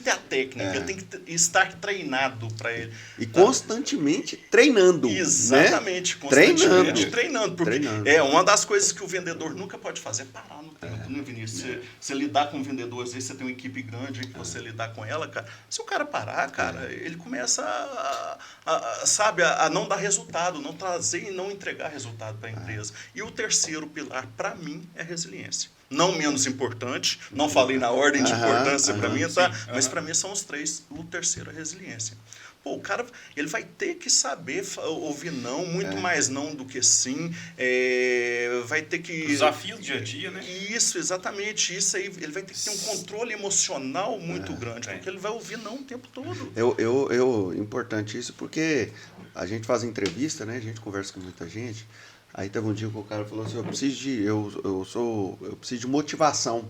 ter a técnica, ele tem que estar treinado para ele. E constantemente treinando. Exatamente, né? Constantemente treinando. Porque uma das coisas que o vendedor nunca pode fazer é parar no tempo, né, Vinícius? Você lidar com vendedores, às vezes você tem uma equipe grande que você lidar com ela, cara. Se o cara parar, cara, ele começa a não dar resultado, não trazer e não entregar resultado para a empresa. E o terceiro pilar, para mim, é resiliência. Não menos importante, não falei na ordem de importância para mim, tá? Mas para mim são os 3. O terceiro é a resiliência. Pô, o cara ele vai ter que saber ouvir não, muito mais não do que sim. Vai ter que... Desafio do dia a dia, né? Isso, exatamente. Isso aí, ele vai ter que ter um controle emocional muito grande, porque ele vai ouvir não o tempo todo. Importante isso, porque a gente faz entrevista, né? A gente conversa com muita gente. Aí teve um dia que o cara falou assim, eu preciso de motivação.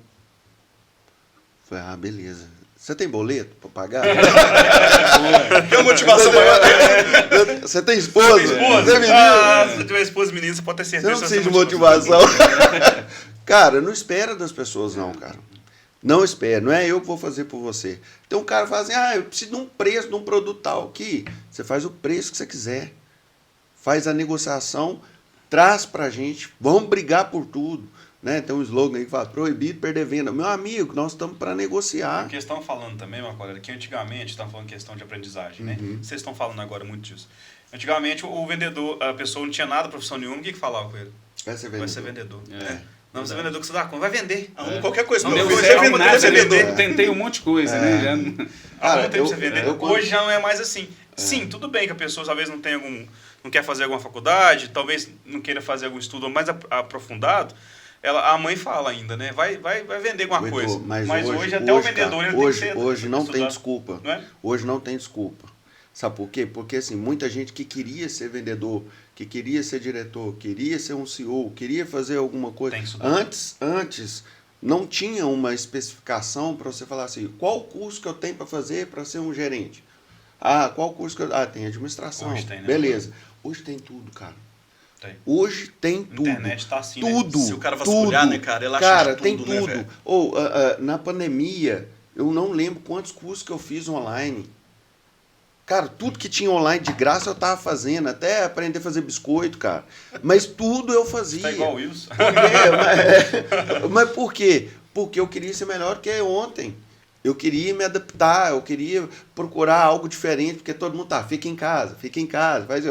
Eu falei, beleza. Você tem boleto para pagar? Que motivação maior? Você tem esposa? Você é menino? Se você tiver esposa e menino, você pode ter certeza. Você não precisa de motivação. Cara, não espera das pessoas não, cara. Não espera, não é eu que vou fazer por você. Então o cara fala assim, eu preciso de um preço de um produto tal aqui. Você faz o preço que você quiser. Faz a negociação, traz pra gente, vamos brigar por tudo. Né? Tem um slogan aí que fala, proibido perder venda. Meu amigo, nós estamos para negociar. O que estão falando também, Marco, que antigamente estavam falando questão de aprendizagem, né? Vocês estão falando agora muito disso. Antigamente o vendedor, a pessoa não tinha nada, profissão nenhuma, o que falava com ele? Vai ser vendedor. Vai ser vendedor. Não, você é vendedor que você dá conta, vai vender. Qualquer coisa. Não deu certo, tentei um monte de coisa, né? Cara, você vender. Hoje já não é mais assim. Sim, tudo bem que a pessoa talvez não quer fazer alguma faculdade, talvez não queira fazer algum estudo mais aprofundado. A mãe fala ainda, né? Vai vender alguma coisa. Mas hoje até o vendedor ele tem que ser... Hoje não tem desculpa. Não é? Hoje não tem desculpa. Sabe por quê? Porque assim, muita gente que queria ser vendedor, que queria ser diretor, queria ser um CEO, queria fazer alguma coisa. Antes não tinha uma especificação para você falar assim, qual curso que eu tenho para fazer para ser um gerente? Qual curso que eu... tem administração. Hoje tem, né? Beleza. Hoje tem tudo, cara. Hoje tem tudo. A internet tá assim, tudo, né? Se o cara vasculhar, né, cara? Ele acha tem tudo, tudo. Né, na pandemia, eu não lembro quantos cursos que eu fiz online. Cara, tudo que tinha online de graça eu tava fazendo. Até aprender a fazer biscoito, cara. Mas tudo eu fazia. Tá igual o Wilson. Mas por quê? Porque eu queria ser melhor que ontem. Eu queria me adaptar, eu queria procurar algo diferente, porque todo mundo fica em casa.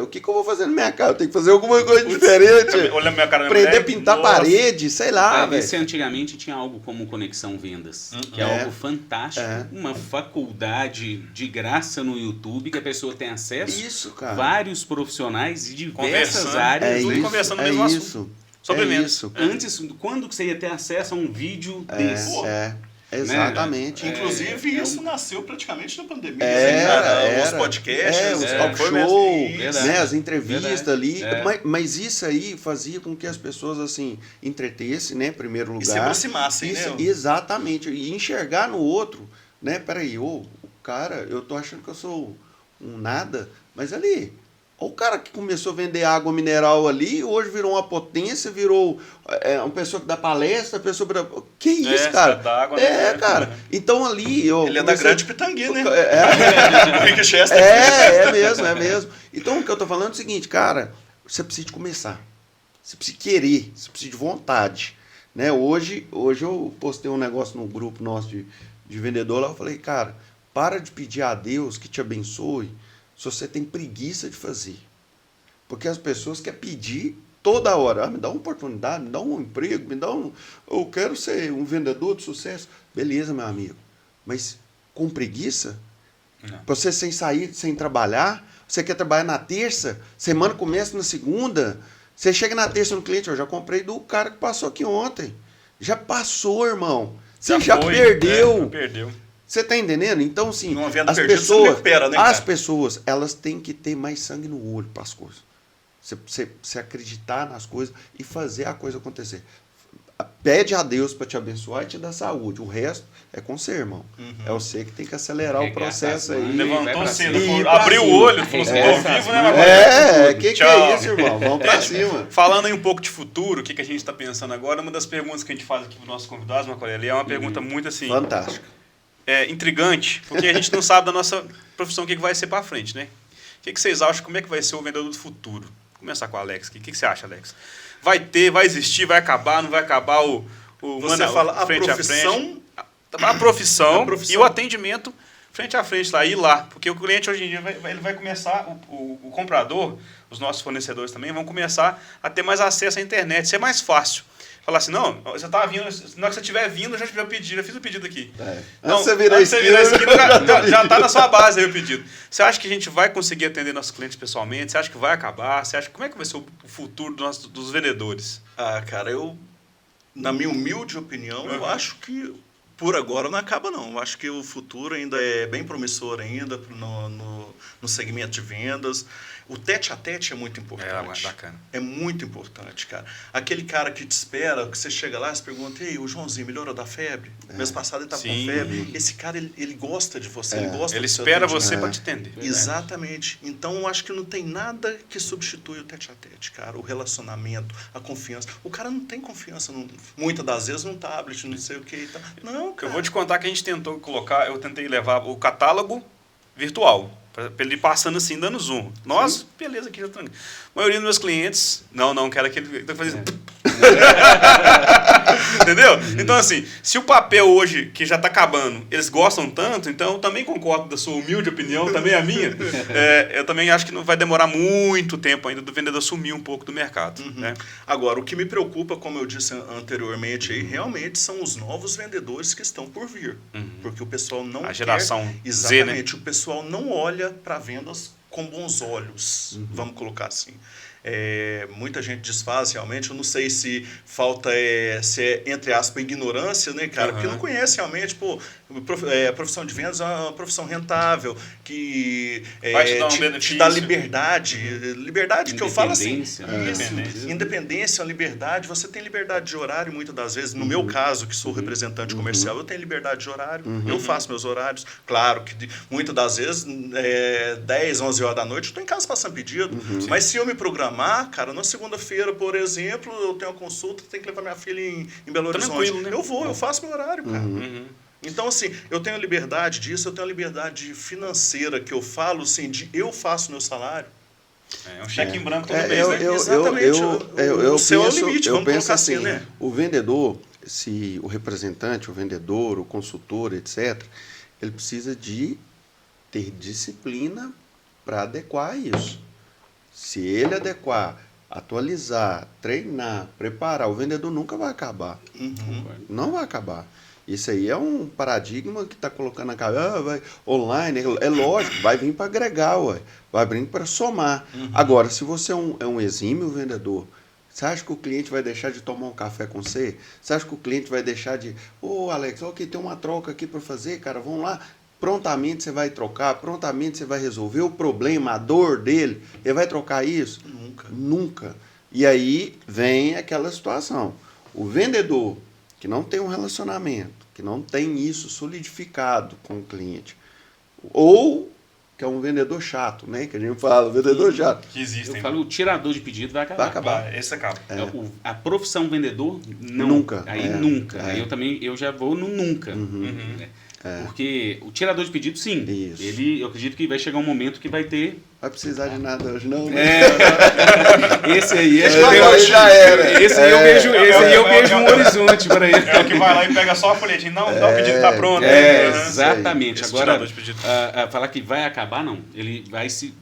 O que eu vou fazer na minha casa? Eu tenho que fazer alguma coisa diferente. Olha a minha cara, aprender a pintar parede, sei lá. Você antigamente tinha algo como Conexão Vendas, que é algo fantástico. Uma faculdade de graça no YouTube, que a pessoa tem acesso. Isso, cara. Vários profissionais de diversas áreas. Conversando no mesmo assunto. Sobre vendas. Antes, quando que você ia ter acesso a um vídeo desse? Exatamente. Né? Inclusive, isso nasceu praticamente na pandemia. Era. Os podcasts, os talk show, né, as entrevistas ali. Mas isso aí fazia com que as pessoas, assim, entretessem, né, em primeiro lugar. E se aproximassem, né? Exatamente. E enxergar no outro, né, peraí, o cara, eu tô achando que eu sou um nada, mas ali... O cara que começou a vender água mineral ali, hoje virou uma potência, virou uma pessoa que dá palestra, pessoa... Que isso, cara? Água, cara. Então ali... Ele é da Grande Pitangui, né? É mesmo. Então o que eu tô falando é o seguinte, cara, você precisa de começar. Você precisa querer, você precisa de vontade. Né? Hoje eu postei um negócio no grupo nosso de vendedor lá, eu falei, cara, para de pedir a Deus que te abençoe se você tem preguiça de fazer. Porque as pessoas querem pedir toda hora. Me dá uma oportunidade, me dá um emprego, eu quero ser um vendedor de sucesso. Beleza, meu amigo. Mas com preguiça, você sem sair, sem trabalhar, você quer trabalhar na terça, semana começa na segunda, você chega na terça no cliente, eu já comprei do cara que passou aqui ontem. Já passou, irmão. Você já perdeu. Perdeu. Você está entendendo? Então, sim, as pessoas, elas têm que ter mais sangue no olho para as coisas. Você acreditar nas coisas e fazer a coisa acontecer. Pede a Deus para te abençoar e te dar saúde. O resto é com você, irmão. É você que tem que acelerar o processo aí. Levantou cedo, abriu o olho, falou assim, ao vivo, né? Que é isso, irmão? Vamos para cima. Falando aí um pouco de futuro, o que a gente está pensando agora, uma das perguntas que a gente faz aqui para os nossos convidados, Macaulay, é uma pergunta muito assim... Fantástica. Intrigante, porque a gente não sabe da nossa profissão o que vai ser para frente, né? O que vocês acham, como é que vai ser o vendedor do futuro? Vou começar com o Alex. O que você acha, Alex? Vai existir, vai acabar, não vai acabar Você fala a profissão... A profissão e o atendimento frente a frente, lá, ir lá. Porque o cliente hoje em dia ele vai começar, o comprador, os nossos fornecedores também, vão começar a ter mais acesso à internet. Isso é mais fácil. Falar assim, não, você tá vindo, na hora que você estiver vindo, eu já fiz o pedido aqui. Antes você virar a esquina, já tá na sua base aí o pedido. Você acha que a gente vai conseguir atender nossos clientes pessoalmente? Você acha que vai acabar? Como é que vai ser o futuro dos vendedores? Cara, na minha humilde opinião, eu acho que por agora não acaba, não. Eu acho que o futuro ainda é bem promissor ainda no segmento de vendas. O tete-a-tete é muito importante. Bacana. É muito importante, cara. Aquele cara que te espera, que você chega lá e se pergunta, ei, o Joãozinho melhorou da febre? Mês passado ele estava com febre. Esse cara, ele gosta de você, ele gosta Ele espera você para te atender. Exatamente. Então, eu acho que não tem nada que substitui o tete-a-tete, cara. O relacionamento, a confiança. O cara não tem confiança, muitas das vezes, num tablet, não sei o que e tal. Não, cara. Eu vou te contar que a gente tentou colocar, eu tentei levar o catálogo virtual. Para ele ir passando assim, dando zoom. Nós, beleza, aqui já tranquilo. A maioria dos meus clientes, não, quero que ele tá fazendo... Entendeu? Então, assim, se o papel hoje, que já está acabando, eles gostam tanto, então eu também concordo da sua humilde opinião, também a minha. Eu também acho que não vai demorar muito tempo ainda do vendedor sumir um pouco do mercado. Né? Agora, o que me preocupa, como eu disse anteriormente, aí, realmente são os novos vendedores que estão por vir. Porque o pessoal não a geração exatamente, Z, né? O pessoal não olha para vendas com bons olhos, vamos colocar assim. Muita gente desfaz realmente, eu não sei se falta, se é, entre aspas, ignorância, né, cara? Porque não conhece realmente, a profissão de vendas é uma profissão rentável, que te dá liberdade. Liberdade que eu falo assim. Independência, liberdade. Você tem liberdade de horário, muitas das vezes. No meu caso, que sou representante comercial, eu tenho liberdade de horário. Eu faço meus horários. Claro que muitas das vezes, 10, 11 horas da noite, eu estou em casa passando pedido. Mas se eu me programar, cara, na segunda-feira, por exemplo, eu tenho uma consulta, tenho que levar minha filha em Belo Horizonte. Né? Eu faço meu horário, cara. Então, assim, eu tenho liberdade disso, eu tenho liberdade financeira, que eu falo, assim, eu faço meu salário. É um cheque em branco todo mês, né? Exatamente. O céu é o limite, eu vamos penso colocar assim, né? O vendedor, se o representante, o vendedor, o consultor, etc., ele precisa de ter disciplina para adequar isso. Se ele adequar, atualizar, treinar, preparar, o vendedor nunca vai acabar. Não vai acabar. Isso aí é um paradigma que está colocando na cabeça, vai online, é lógico, vai vir para agregar, vai vir para somar. Agora, se você é um exímio vendedor, Você acha que o cliente vai deixar de tomar um café com você? Você acha que o cliente vai deixar de... Alex, ok, tem uma troca aqui para fazer, cara, vamos lá. Prontamente você vai trocar, prontamente você vai resolver o problema, a dor dele. Ele vai trocar isso? Nunca. E aí vem aquela situação. O vendedor que não tem um relacionamento, que não tem isso solidificado com o cliente, ou que é um vendedor chato, né? Que a gente fala, vendedor chato. Que existem. Eu falo, o tirador de pedido vai acabar. Vai acabar. Esse acaba. A profissão vendedor, não. Nunca. Aí nunca. Aí eu já vou no nunca. Né? Porque o tirador de pedido, sim. Isso. Eu acredito que vai chegar um momento que vai ter... Vai precisar de nada hoje, não? Esse aí já era. Esse aí eu vejo um horizonte para ele. É o que vai lá e pega só a folhetinha. Não, o pedido está pronto. Exatamente. Agora, de falar que vai acabar, não. Ele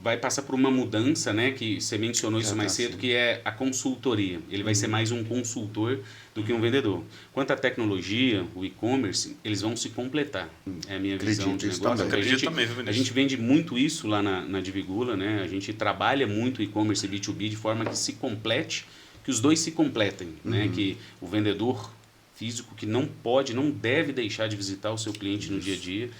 vai passar por uma mudança, né? Que você mencionou isso mais cedo, que é a consultoria. Ele vai ser mais um consultor do que um vendedor. Quanto à tecnologia, o e-commerce, eles vão se completar. É a minha visão de negócio. A gente vende muito isso lá na Divigula, né? A gente trabalha muito e-commerce e B2B de forma que se complete, que os dois se completem, né? Que o vendedor físico que não deve deixar de visitar o seu cliente no dia a dia,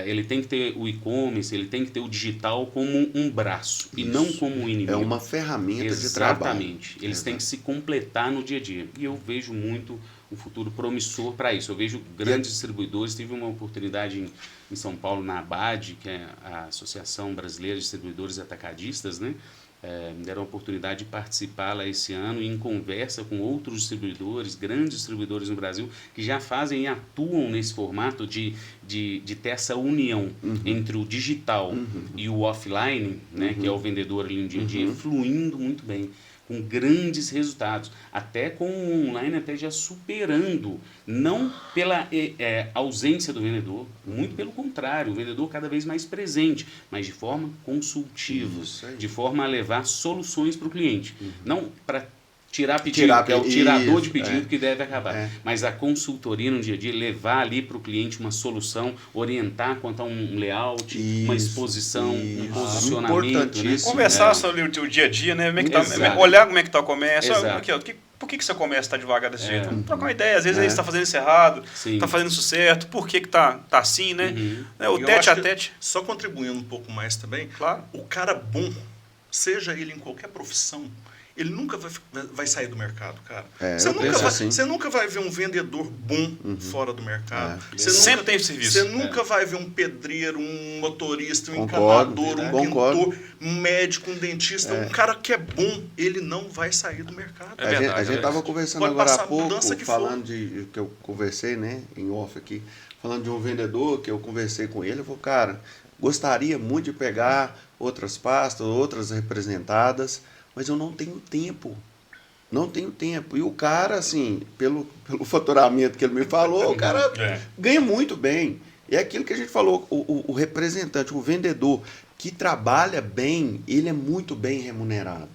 ele tem que ter o e-commerce, ele tem que ter o digital como um braço e não como um inimigo. É uma ferramenta de trabalho. Exatamente. Eles têm que se completar no dia a dia. E eu vejo muito um futuro promissor para isso. Eu vejo grandes distribuidores. Tive uma oportunidade em São Paulo, na ABAD, que é a Associação Brasileira de Distribuidores e Atacadistas, né? Me deram a oportunidade de participar lá esse ano em conversa com outros distribuidores, grandes distribuidores no Brasil, que já fazem e atuam nesse formato de ter essa união entre o digital e o offline, né, que é o vendedor ali no dia a dia, fluindo muito bem, com grandes resultados, até com o online até já superando, não pela ausência do vendedor, muito pelo contrário, o vendedor cada vez mais presente, mas de forma consultiva, de forma a levar soluções para o cliente, não para tirar pedido, que é o tirador de pedido que deve acabar. Mas a consultoria no dia a dia, levar ali para o cliente uma solução, orientar quanto a um layout, uma exposição, um posicionamento. Né? Conversar sobre o dia a dia, né? Como é que tá, olhar como é que está o comércio. Por que seu comércio está devagar desse jeito? Vamos trocar uma ideia. Às vezes você está fazendo isso errado, está fazendo isso certo. Por que tá assim, né? O tete a tete. Só contribuindo um pouco mais também, claro. O cara bom, seja ele em qualquer profissão, ele nunca vai sair do mercado, cara. Você nunca vai ver um vendedor bom fora do mercado. Sempre tem serviço. Você nunca vai ver um pedreiro, um motorista, um encanador, um pintor, um médico, um dentista. Um cara que é bom, ele não vai sair do mercado. A gente estava conversando agora há pouco, falando que eu conversei, né, em off aqui, falando de um vendedor que eu conversei com ele. Eu falei, cara, gostaria muito de pegar outras pastas, outras representadas, mas eu não tenho tempo. Não tenho tempo. E o cara, assim, pelo faturamento que ele me falou, o cara ganha muito bem. É aquilo que a gente falou, o representante, o vendedor que trabalha bem, ele é muito bem remunerado.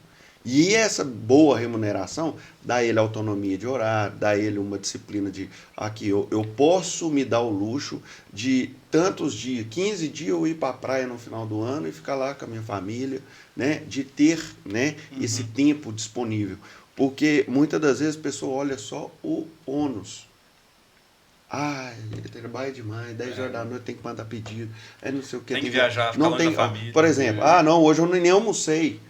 E essa boa remuneração dá ele autonomia de horário, dá ele uma disciplina de... Aqui, eu posso me dar o luxo de tantos dias, 15 dias eu ir para a praia no final do ano e ficar lá com a minha família, né? De ter, né, esse tempo disponível. Porque muitas das vezes a pessoa olha só o ônus. Ele trabalha demais, 10 horas da noite tem que mandar pedido, não sei o que. Tem que viajar, ficar longe da família. Por exemplo, não, hoje eu nem almocei.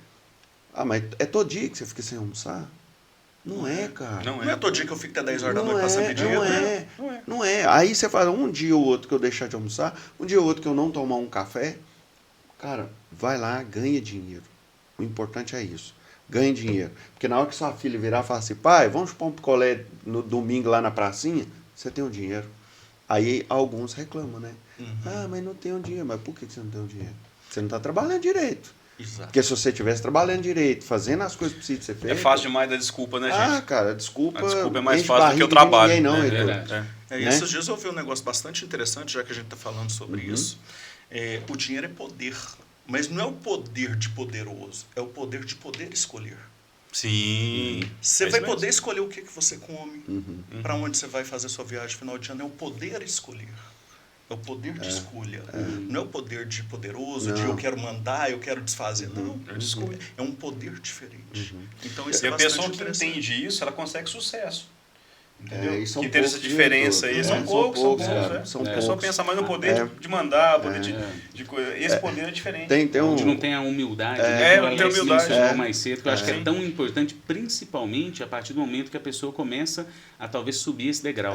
Mas é todo dia que você fica sem almoçar? Não é, cara. Não é todo dia que eu fico até 10 horas da noite passando pedido. Não é. Aí você fala, um dia ou outro que eu deixar de almoçar, um dia ou outro que eu não tomar um café, cara, vai lá, ganha dinheiro. O importante é isso. Ganha dinheiro. Porque na hora que sua filha virar e falar assim, pai, vamos pôr um picolé no domingo lá na pracinha, você tem o dinheiro. Aí alguns reclamam, né? Mas não tem um dinheiro. Mas por que você não tem um dinheiro? Você não está trabalhando direito. Exato. Porque se você estivesse trabalhando direito, fazendo as coisas que precisam ser feitas... É fácil demais dar desculpa, né, gente? Cara, desculpa... A desculpa é mais fácil do que o trabalho. Esses dias eu vi um negócio bastante interessante, já que a gente está falando sobre isso. O dinheiro é poder. Mas não é o poder de poderoso, é o poder de poder escolher. Sim. Você vai poder escolher o que você come, para onde você vai fazer sua viagem final de ano, é o poder escolher. É o poder de escolha. Não é o poder de poderoso, de eu quero mandar, eu quero desfazer. Não, é um poder diferente. Então, isso e a pessoa que entende isso, ela consegue sucesso. Entendeu? Que tem essa diferença aí. São poucos. A pessoa pensa mais no poder de mandar, poder de coisa. Esse poder é diferente. Onde não tem a humildade. Não tem humildade. Mais cedo, que eu acho que é tão importante, principalmente a partir do momento que a pessoa começa a talvez subir esse degrau.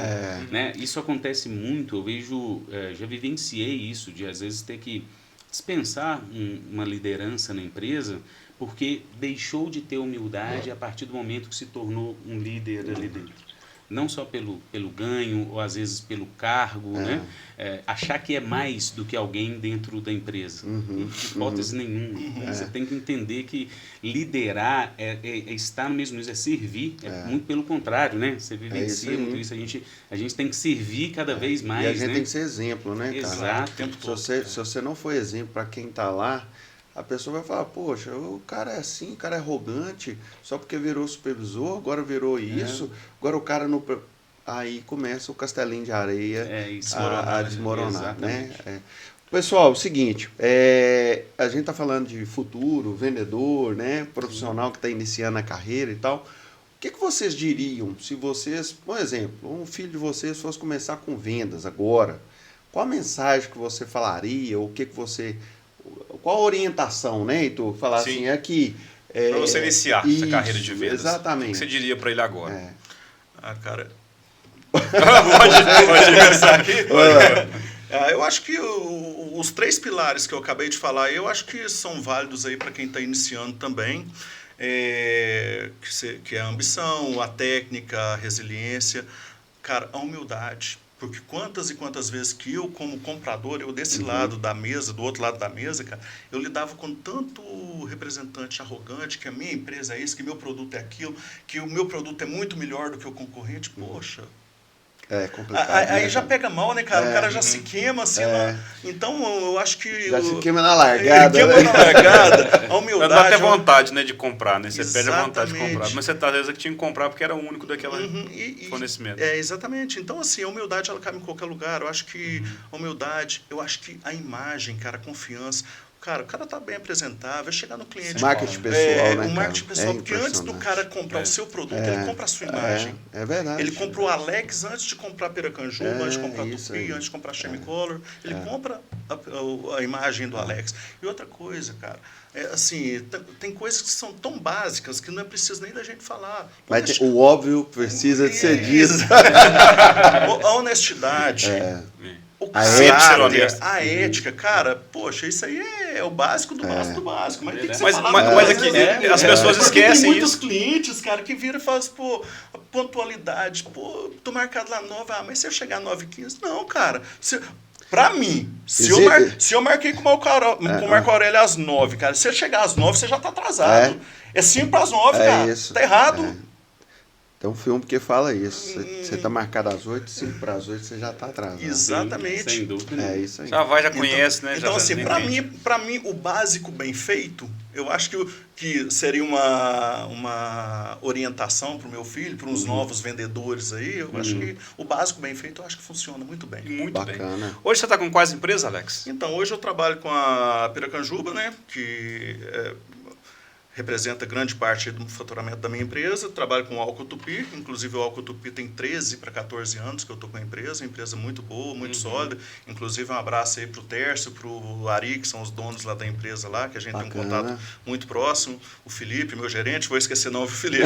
Né? Isso acontece muito, eu vejo, já vivenciei isso, de às vezes ter que dispensar uma liderança na empresa, porque deixou de ter humildade a partir do momento que se tornou um líder ali dentro. Não só pelo ganho, ou às vezes pelo cargo, né? Achar que é mais do que alguém dentro da empresa. Hipótese nenhuma. Você tem que entender que liderar é estar no mesmo nível, é servir. Muito pelo contrário, né? Você vivencia muito isso. A gente tem que servir cada vez mais. E a gente né? tem que ser exemplo, né, cara? Exato. Se você não for exemplo para quem está lá, a pessoa vai falar, poxa, o cara é assim, o cara é arrogante, só porque virou supervisor, agora virou isso, agora o cara não... Aí começa o castelinho de areia a desmoronar, né? Pessoal, é o seguinte, a gente está falando de futuro, vendedor, né? Profissional que está iniciando a carreira e tal. O que vocês diriam se vocês, por exemplo, um filho de vocês fosse começar com vendas agora? Qual a mensagem que você falaria? O que você... Qual a orientação, né, Heitor? Falar assim, aqui... Para você iniciar essa carreira de vendas. Exatamente. O que você diria para ele agora? Cara... pode começar aqui? Eu acho que os 3 pilares que eu acabei de falar, eu acho que são válidos aí para quem está iniciando também. Que é a ambição, a técnica, a resiliência. Cara, a humildade. Porque quantas e quantas vezes que eu, como comprador, eu desse lado da mesa, do outro lado da mesa, cara, eu lidava com tanto representante arrogante, que a minha empresa é isso, que meu produto é aquilo, que o meu produto é muito melhor do que o concorrente. Poxa... É complicado. Aí já pega mal, né, cara? O cara já se queima, assim, então eu acho que... Já se queima na largada. A humildade... Dá até vontade, né, de comprar, né? Você perde a vontade de comprar. Mas você às vezes tinha que comprar porque era o único daquela fornecimento. Exatamente. Então, assim, a humildade, ela cabe em qualquer lugar. Eu acho que a humildade, eu acho que a imagem, cara, a confiança... Cara, o cara tá bem apresentável, vai chegar no cliente. Marketing pessoal, né? O marketing pessoal, porque antes do cara comprar o seu produto, ele compra a sua imagem. É verdade. Ele comprou a Alex antes de comprar Piracanjuba, antes de comprar Tupi, antes de comprar Chemicolor. Ele compra a imagem do Alex. E outra coisa, cara, assim, tem coisas que são tão básicas que não é preciso nem da gente falar. Mas o óbvio precisa de ser dito. A honestidade. A ética, cara, poxa, isso aí é o básico do básico do básico. Mas tem que ser falado. Mas aqui, as pessoas esquecem tem muitos clientes, cara, que viram e falam assim, pô, a pontualidade, pô, tô marcado lá 9, mas se eu chegar 9h15, não, cara. Pra mim, se eu marquei com o Marco Aurélio às 9, cara, se eu chegar às 9, você já tá atrasado. É 5 para as 9, cara. Isso. Tá errado. Tem um filme que fala isso. Você tá marcado às 8, 5 para as 8, você já tá atrasado. Exatamente. Sem dúvida. É isso aí. Já conhece, né? Então, assim, pra mim, o básico bem feito, eu acho que seria uma orientação para o meu filho, para uns novos vendedores aí. Eu acho que o básico bem feito, eu acho que funciona muito bem. Muito bacana. Bem. Hoje você está com quais empresas, Alex? Então, hoje eu trabalho com a Piracanjuba, né? Que representa grande parte do faturamento da minha empresa. Trabalho com o Álcool Tupi, inclusive o Álcool Tupi tem 13 para 14 anos que eu estou com a empresa, uma empresa muito boa, muito sólida. Inclusive um abraço aí para o Tércio, para o Ari, que são os donos lá da empresa lá, que a gente tem um contato muito próximo. O Felipe, meu gerente, vou esquecer não, o Felipe.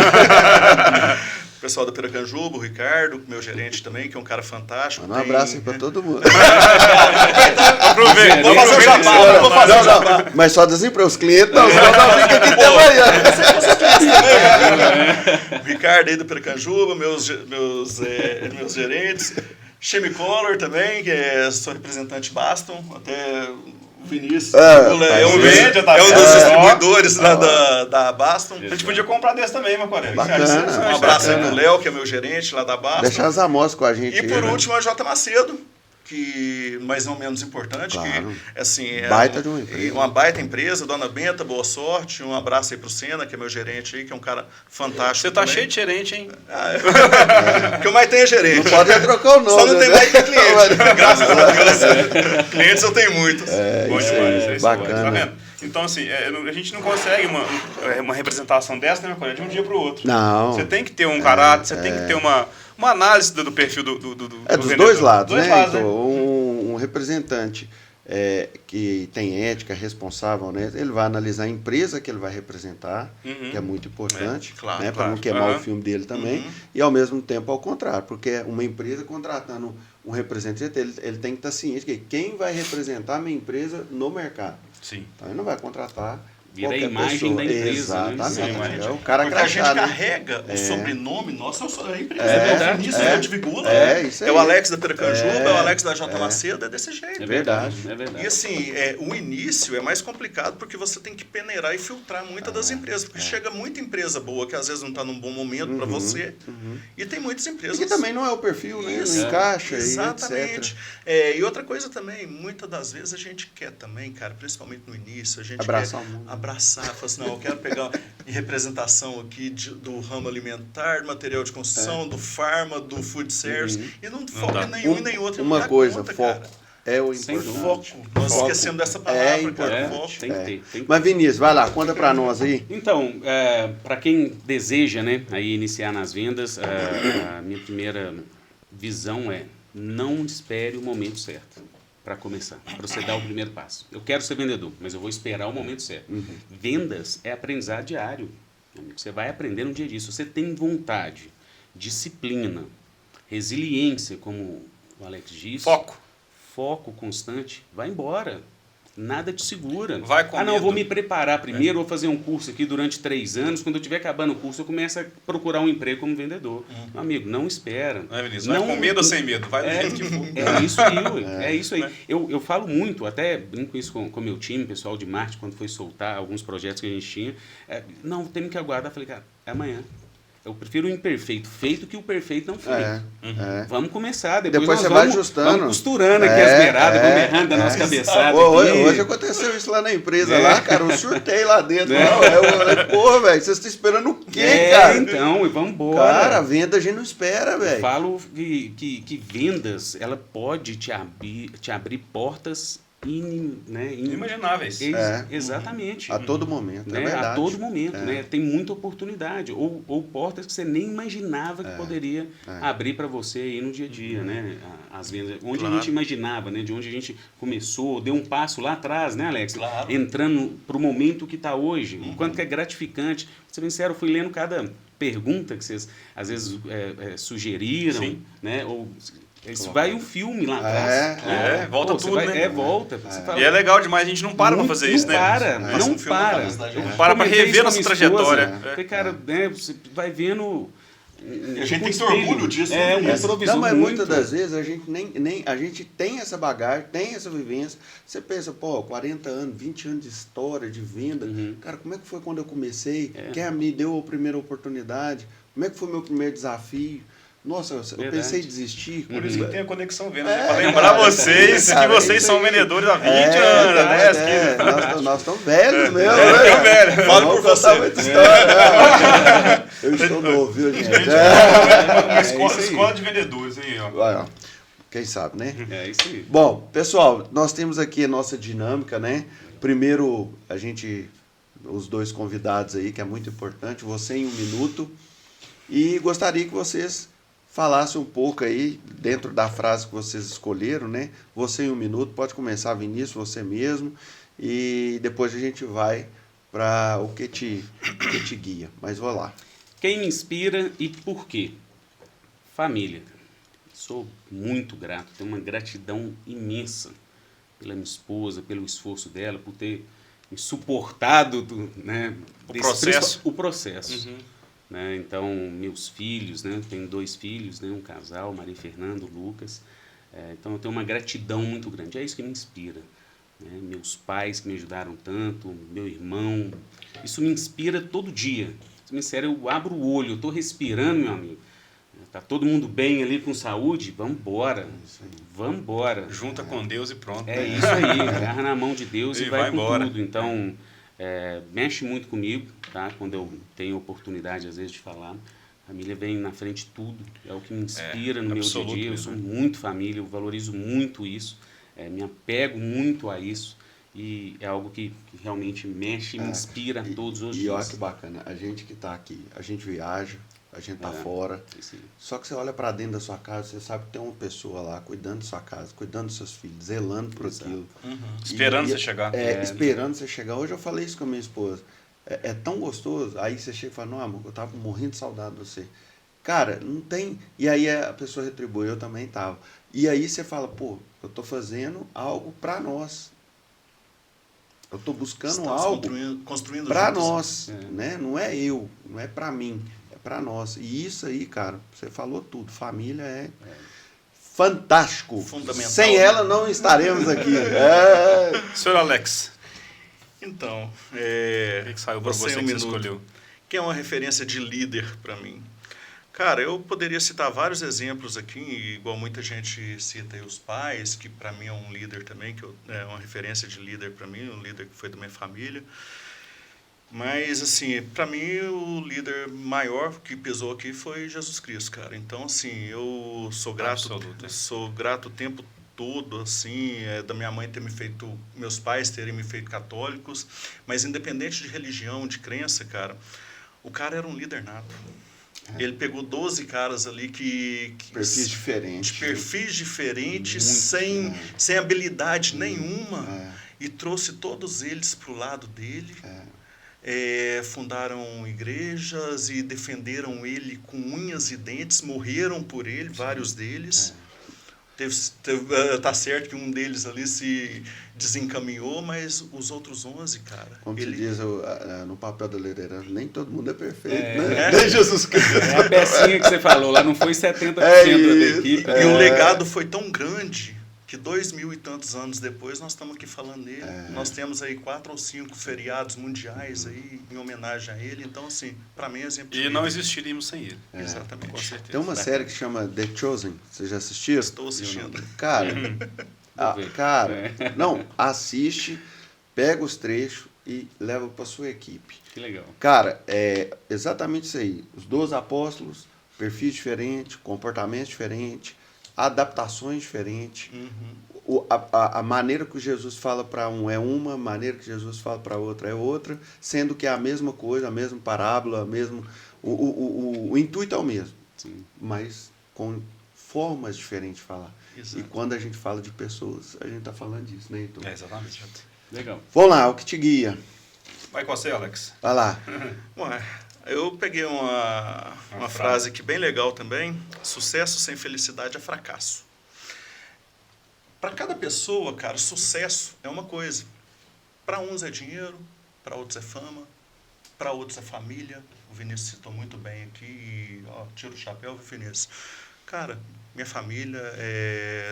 O pessoal da Piracanjuba, o Ricardo, meu gerente também, que é um cara fantástico. Um abraço aí para todo mundo. Aproveita. Vou fazer o jabá, vou fazer o jabá. Mas só dizer para os clientes, não, senão não fica aqui até amanhã. O Ricardo aí do Piracanjuba, meus gerentes. Chemicolor também, que sou representante Baston, até o Vinícius. É um dos distribuidores lá da Baston. A gente podia comprar desse também, Marco Aurélio. Um abraço aí pro Léo, que é meu gerente lá da Baston. Deixar as amostras com a gente. E por último, a J Macedo, mas não menos importante, Claro. que assim, Baita de uma empresa. Uma baita empresa, Dona Benta, boa sorte, um abraço aí pro Senna, que é meu gerente aí, que é um cara fantástico. Você tá também. cheio de gerente, hein? O que eu mais tenho é gerente. Não pode trocar o nome. Só não tem né? mais que cliente. Graças a Deus. Clientes eu tenho muitos. Bom isso demais, aí, isso bacana. Tá vendo? Então, assim, a gente não consegue uma representação dessa, né, minha colega, de um dia pro outro. Não. Você tem que ter um caráter, você tem que ter uma análise do perfil do Dos vendedor. dois lados, Dois né? lados, Então, um representante que tem ética, responsável, né? Ele vai analisar a empresa que ele vai representar, que é muito importante, claro, né? Para claro. não queimar o filme dele também, e ao mesmo tempo ao contrário, porque uma empresa contratando um representante, ele tem que estar ciente que quem vai representar a minha empresa no mercado. Sim. Então ele não vai contratar Vira a qualquer imagem pessoa. da empresa, né? Exatamente. Sim, É o cara Porque a gente crachá, né? carrega o sobrenome nosso, a empresa. É É verdade. Vinícius da Divigula. Isso aí. É o Alex da Piracanjuba, é o Alex da J. Macedo, é desse jeito. É verdade, é E verdade. assim, o início é mais complicado porque você tem que peneirar e filtrar muitas das empresas. Porque chega muita empresa boa que às vezes não está num bom momento para você. E tem muitas empresas. E que também não é o perfil, né? Isso, Não encaixa. exatamente. E etc. E outra coisa também, muitas das vezes a gente quer também, cara, principalmente no início, a gente Abraçar quer o mundo. abraçar, falar assim, não, eu quero pegar em representação aqui do ramo alimentar, do material de construção, do farma, do food service, e não foca em nenhum e nem outro. não Uma dá coisa, conta, foco. cara. É o Sem importante. Foco. Nós Foco. esquecemos dessa palavra, cara. É, Foco. tem que ter. Tem que Mas Vinícius, vai lá, conta pra nós aí. Então, para quem deseja, né, aí iniciar nas vendas, a minha primeira visão é: não espere o momento certo para começar, para você dar o primeiro passo. Eu quero ser vendedor, mas eu vou esperar o momento certo. Vendas é aprendizado diário. Você vai aprender no dia a dia. Se você tem vontade, disciplina, resiliência, como o Alex disse, foco constante, vai embora. Nada te segura. Vai com não, medo. vou me preparar primeiro, vou fazer um curso aqui durante 3 anos. Quando eu estiver acabando o curso, eu começo a procurar um emprego como vendedor. Meu amigo, não espera. Não é, Vinícius? Vai com medo ou sem medo? Vai do jeito que for. É isso aí, ué. É isso aí. Eu falo muito, até brinco isso com o meu time, pessoal de marketing, quando foi soltar alguns projetos que a gente tinha. Não, temos que aguardar. Falei, cara, é amanhã. Eu prefiro o imperfeito feito que o perfeito não feito. Vamos começar. Depois você nós vai vamos, ajustando. Vamos costurando aqui as beiradas, vamos errando da nossa cabeçada. Hoje aconteceu isso lá na empresa, lá, cara. Eu surtei lá dentro. Porra, velho, vocês estão esperando o quê, cara? Então, e vamos embora. Cara, a venda a gente não espera, velho. Eu falo que vendas, ela pode te abrir portas inimagináveis. Exatamente. A todo momento, né? é verdade. A todo momento, né? Tem muita oportunidade. Ou portas que você nem imaginava que poderia abrir para você aí no dia a dia, né? As vendas. Onde a gente imaginava, né? De onde a gente começou, deu um passo lá atrás, né, Alex? Claro. Entrando para o momento que está hoje. O quanto que é gratificante. Pra ser bem sincero, eu fui lendo cada pergunta que vocês, às vezes, sugeriram, Sim. né? Ou... Isso vai um filme lá atrás. Volta tudo, né? Volta. Você fala, E é legal demais, a gente não para pra fazer isso, né? Não para. Não para pra rever nossa trajetória. Porque, cara, né, você vai vendo... E a gente tem que ter orgulho disso. Não, mas muitas das vezes a gente a gente tem essa bagagem, tem essa vivência. Você pensa, 40 anos, 20 anos de história, de venda. Cara, como é que foi quando eu comecei? Quem me deu a primeira oportunidade? Como é que foi o meu primeiro desafio? Nossa, eu pensei em desistir. Por isso que tem a Conexão Vendas, né? Para lembrar vocês que vocês são vendedores há 20 anos, 10, 15. Nós estamos velhos mesmo. Eu velho. Fala por você. Eu estou novo, viu, gente? Uma escola de vendedores, hein? Ó. Quem sabe, né? É isso aí. Bom, pessoal, nós temos aqui a nossa dinâmica, né? Primeiro, os dois convidados aí, que é muito importante, você em 1 minuto. E gostaria que vocês falassem um pouco aí, dentro da frase que vocês escolheram, né? Você em 1 minuto, pode começar, Vinícius, você mesmo, e depois a gente vai para o que te guia. Mas vou lá. Quem me inspira e por quê? Família. Sou muito grato, tenho uma gratidão imensa pela minha esposa, pelo esforço dela, por ter me suportado, né, o processo. Né? Então, meus filhos, né? Tenho 2 filhos, né? Um casal, Maria e Fernando, Lucas. Então, eu tenho uma gratidão muito grande. É isso que me inspira. Né? Meus pais que me ajudaram tanto, meu irmão. Isso me inspira todo dia. Sincero, eu abro o olho, eu estou respirando, meu amigo. Tá todo mundo bem ali com saúde? Vamos embora. Vamos embora. Junta com Deus e pronto. É isso aí. Agarra na mão de Deus e vai com embora. tudo. Então, mexe muito comigo, tá? Quando eu tenho oportunidade, às vezes, de falar. A família vem na frente de tudo. É o que me inspira no meu dia a dia. Eu sou muito família, eu valorizo muito isso. Me apego muito a isso. E é algo que realmente mexe e me inspira todos os dias. E olha que bacana. A gente que está aqui, a gente viaja. A gente tá fora. Sim. Só que você olha para dentro da sua casa, você sabe que tem uma pessoa lá cuidando da sua casa, cuidando dos seus filhos, zelando por aquilo. Esperando você chegar. Esperando você chegar. Hoje eu falei isso com a minha esposa. É tão gostoso. Aí você chega e fala, não, amor, eu tava morrendo de saudade de você. Cara, não tem... E aí a pessoa retribui, eu também tava. E aí você fala, pô, eu tô fazendo algo para nós. Eu tô buscando algo construindo para nós. Né? Não é eu, não é para mim. Para nós. E isso aí, cara, você falou tudo. Família é fantástico. Fundamental. Sem ela não estaremos aqui. Senhor Alex. Então, o que saiu para você que você escolheu? Quem é uma referência de líder para mim? Cara, eu poderia citar vários exemplos aqui, igual muita gente cita aí os pais, que para mim é um líder também, que é uma referência de líder para mim, um líder que foi da minha família. Mas, assim, para mim, o líder maior que pesou aqui foi Jesus Cristo, cara. Então, assim, eu sou grato, sou grato o tempo todo, assim, da minha mãe ter me feito, meus pais terem me feito católicos, mas independente de religião, de crença, cara, o cara era um líder nato. Ele pegou 12 caras ali perfis diferentes. De perfis diferentes, sem habilidade nenhuma, e trouxe todos eles para o lado dele. Fundaram igrejas e defenderam ele com unhas e dentes, morreram por ele, vários deles. Tá certo que um deles ali se desencaminhou, mas os outros 11, cara... Como se diz no papel da liderança, nem todo mundo é perfeito, né? Nem Jesus Cristo. É a pecinha que você falou, lá não foi 70% da equipe. E o legado foi tão grande que 2000 e tantos anos depois nós estamos aqui falando dele. Nós temos aí 4 ou 5 feriados mundiais aí em homenagem a ele. Então, assim, para mim é exemplo. E não existiríamos sem ele. Exatamente. Com certeza. Tem uma série que chama The Chosen. Você já assistiu? Estou assistindo. Cara, não, assiste, pega os trechos e leva para sua equipe. Que legal. Cara, é exatamente isso aí. Os 12 apóstolos, perfis diferentes, comportamentos diferentes, adaptações diferentes. A maneira que Jesus fala para um é uma, a maneira que Jesus fala para outra é outra, sendo que é a mesma coisa, a mesma parábola, o intuito é o mesmo. Sim. Mas com formas diferentes de falar. Exato. E quando a gente fala de pessoas, a gente está falando disso, né? Então, Exatamente. Legal. vamos lá, o que te guia? Vai com você, Alex. Vai lá. Eu peguei uma frase aqui bem legal também. Sucesso sem felicidade é fracasso. Para cada pessoa, cara, sucesso é uma coisa. Para uns é dinheiro, para outros é fama, para outros é família. O Vinícius citou muito bem aqui. E, tira o chapéu, Vinícius. Cara, minha família,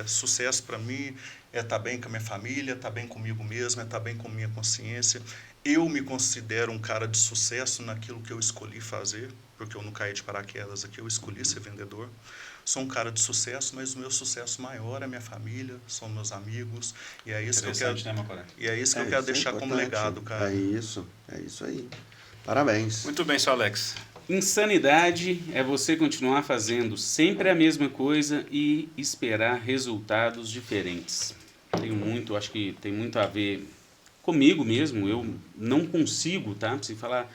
sucesso para mim é estar bem com a minha família, estar bem comigo mesmo, é estar bem com a minha consciência. Eu me considero um cara de sucesso naquilo que eu escolhi fazer, porque eu não caí de paraquedas aqui, eu escolhi ser vendedor. Sou um cara de sucesso, mas o meu sucesso maior é minha família, são meus amigos, e é isso que eu quero, eu quero deixar como legado, cara. É isso aí. Parabéns. Muito bem, senhor Alex. Insanidade é você continuar fazendo sempre a mesma coisa e esperar resultados diferentes. Acho que tem muito a ver comigo mesmo. Eu não consigo, tá? Você falar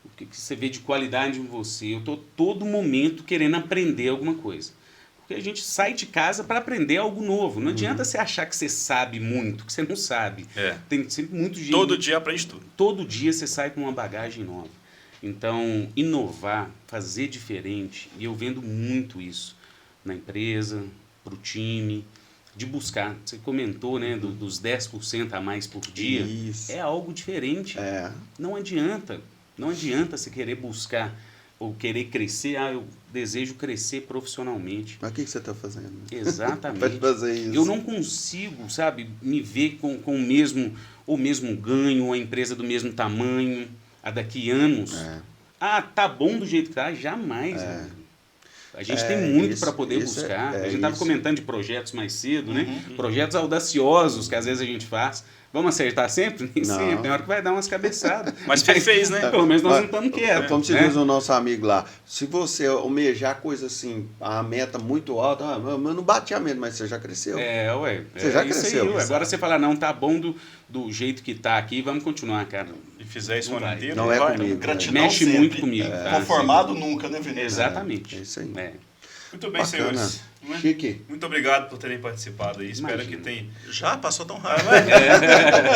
o que você vê de qualidade em você. Eu tô todo momento querendo aprender alguma coisa. Porque a gente sai de casa para aprender algo novo. Não adianta você achar que você sabe muito, que você não sabe. Tem sempre muito jeito. Todo dia aprende tudo. Todo dia você sai com uma bagagem nova. Então, inovar, fazer diferente, e eu vendo muito isso na empresa, para o time, de buscar. Você comentou, né, dos 10% a mais por dia. Isso. É algo diferente. Não adianta você querer buscar ou querer crescer. Eu desejo crescer profissionalmente. Mas o que você está fazendo? Exatamente. Pode fazer isso. Eu não consigo, sabe, me ver com o mesmo ganho, a empresa do mesmo tamanho. A daqui anos, tá bom do jeito que tá? Jamais. A gente tem muito para poder buscar. A gente estava comentando de projetos mais cedo, né? Projetos audaciosos que às vezes a gente faz. Vamos acertar sempre? Nem sempre. Tem hora que vai dar umas cabeçadas. Mas fez, né? Pelo menos nós não estamos quietos. Como se diz o nosso amigo lá, se você almejar coisa assim, a meta muito alta, mas não bate a meta, mas você já cresceu. Você já cresceu. Aí, agora você fala, não, tá bom do jeito que tá aqui, vamos continuar, cara. E fizer isso o ano inteiro, não é comigo. Gratidão mexe sempre. Muito comigo. Conformado nunca, né, Vinícius? Exatamente. É isso aí. Muito bem, Bacana. senhores. Chique. Muito obrigado por terem participado aí. Espero que tenha. Já passou tão rápido.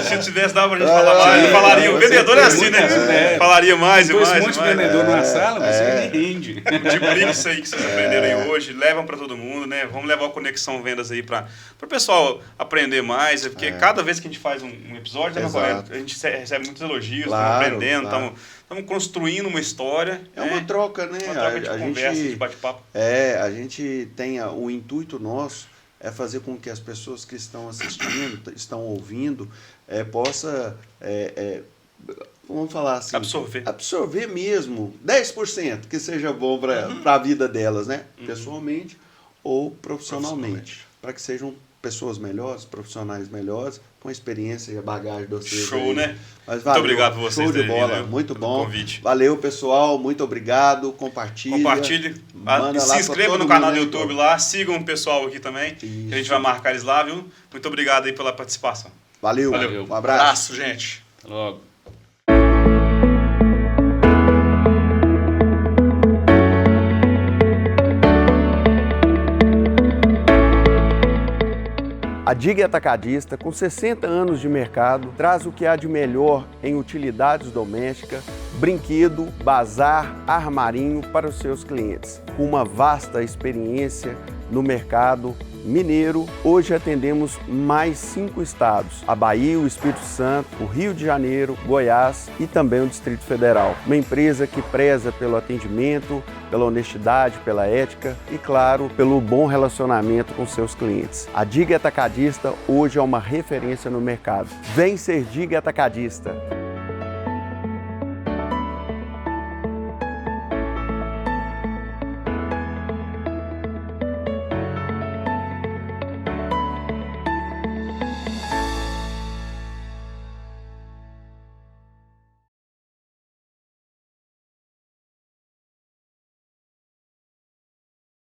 Se não tivesse dado pra gente falar mais, falaria. O vendedor é assim, né? Falaria mais e mais. Um monte de vendedor numa sala, você nem rende. Multiplica isso aí que vocês aprenderam aí hoje, levam para todo mundo, né? Vamos levar a Conexão Vendas aí para o pessoal aprender mais, porque cada vez que a gente faz um episódio, né, a gente recebe muitos elogios, estamos aprendendo, estamos construindo uma história. É uma troca, né? Uma troca de conversa, de bate-papo. A gente tem o intuito nosso é fazer com que as pessoas que estão assistindo, estão ouvindo, possa, vamos falar assim, absorver mesmo 10% que seja bom para a vida delas, né? Pessoalmente ou profissionalmente. Para que sejam pessoas melhores, profissionais melhores, com a experiência e a bagagem de vocês. Show, aí, né? Mas valeu, muito obrigado por vocês. Show de bola, vindo, muito bom. Convite. Valeu, pessoal, muito obrigado. Compartilhe. Se inscreva no canal do YouTube lá, sigam o pessoal aqui também, que a gente vai marcar eles lá, viu? Muito obrigado aí pela participação. Valeu. Um abraço, gente. Até logo. A DIG Atacadista, com 60 anos de mercado, traz o que há de melhor em utilidades domésticas, brinquedo, bazar, armarinho para os seus clientes. Com uma vasta experiência no mercado mineiro, hoje atendemos mais 5 estados: a Bahia, o Espírito Santo, o Rio de Janeiro, Goiás e também o Distrito Federal. Uma empresa que preza pelo atendimento, pela honestidade, pela ética e, claro, pelo bom relacionamento com seus clientes. A DIG Atacadista hoje é uma referência no mercado. Vem ser DIG Atacadista!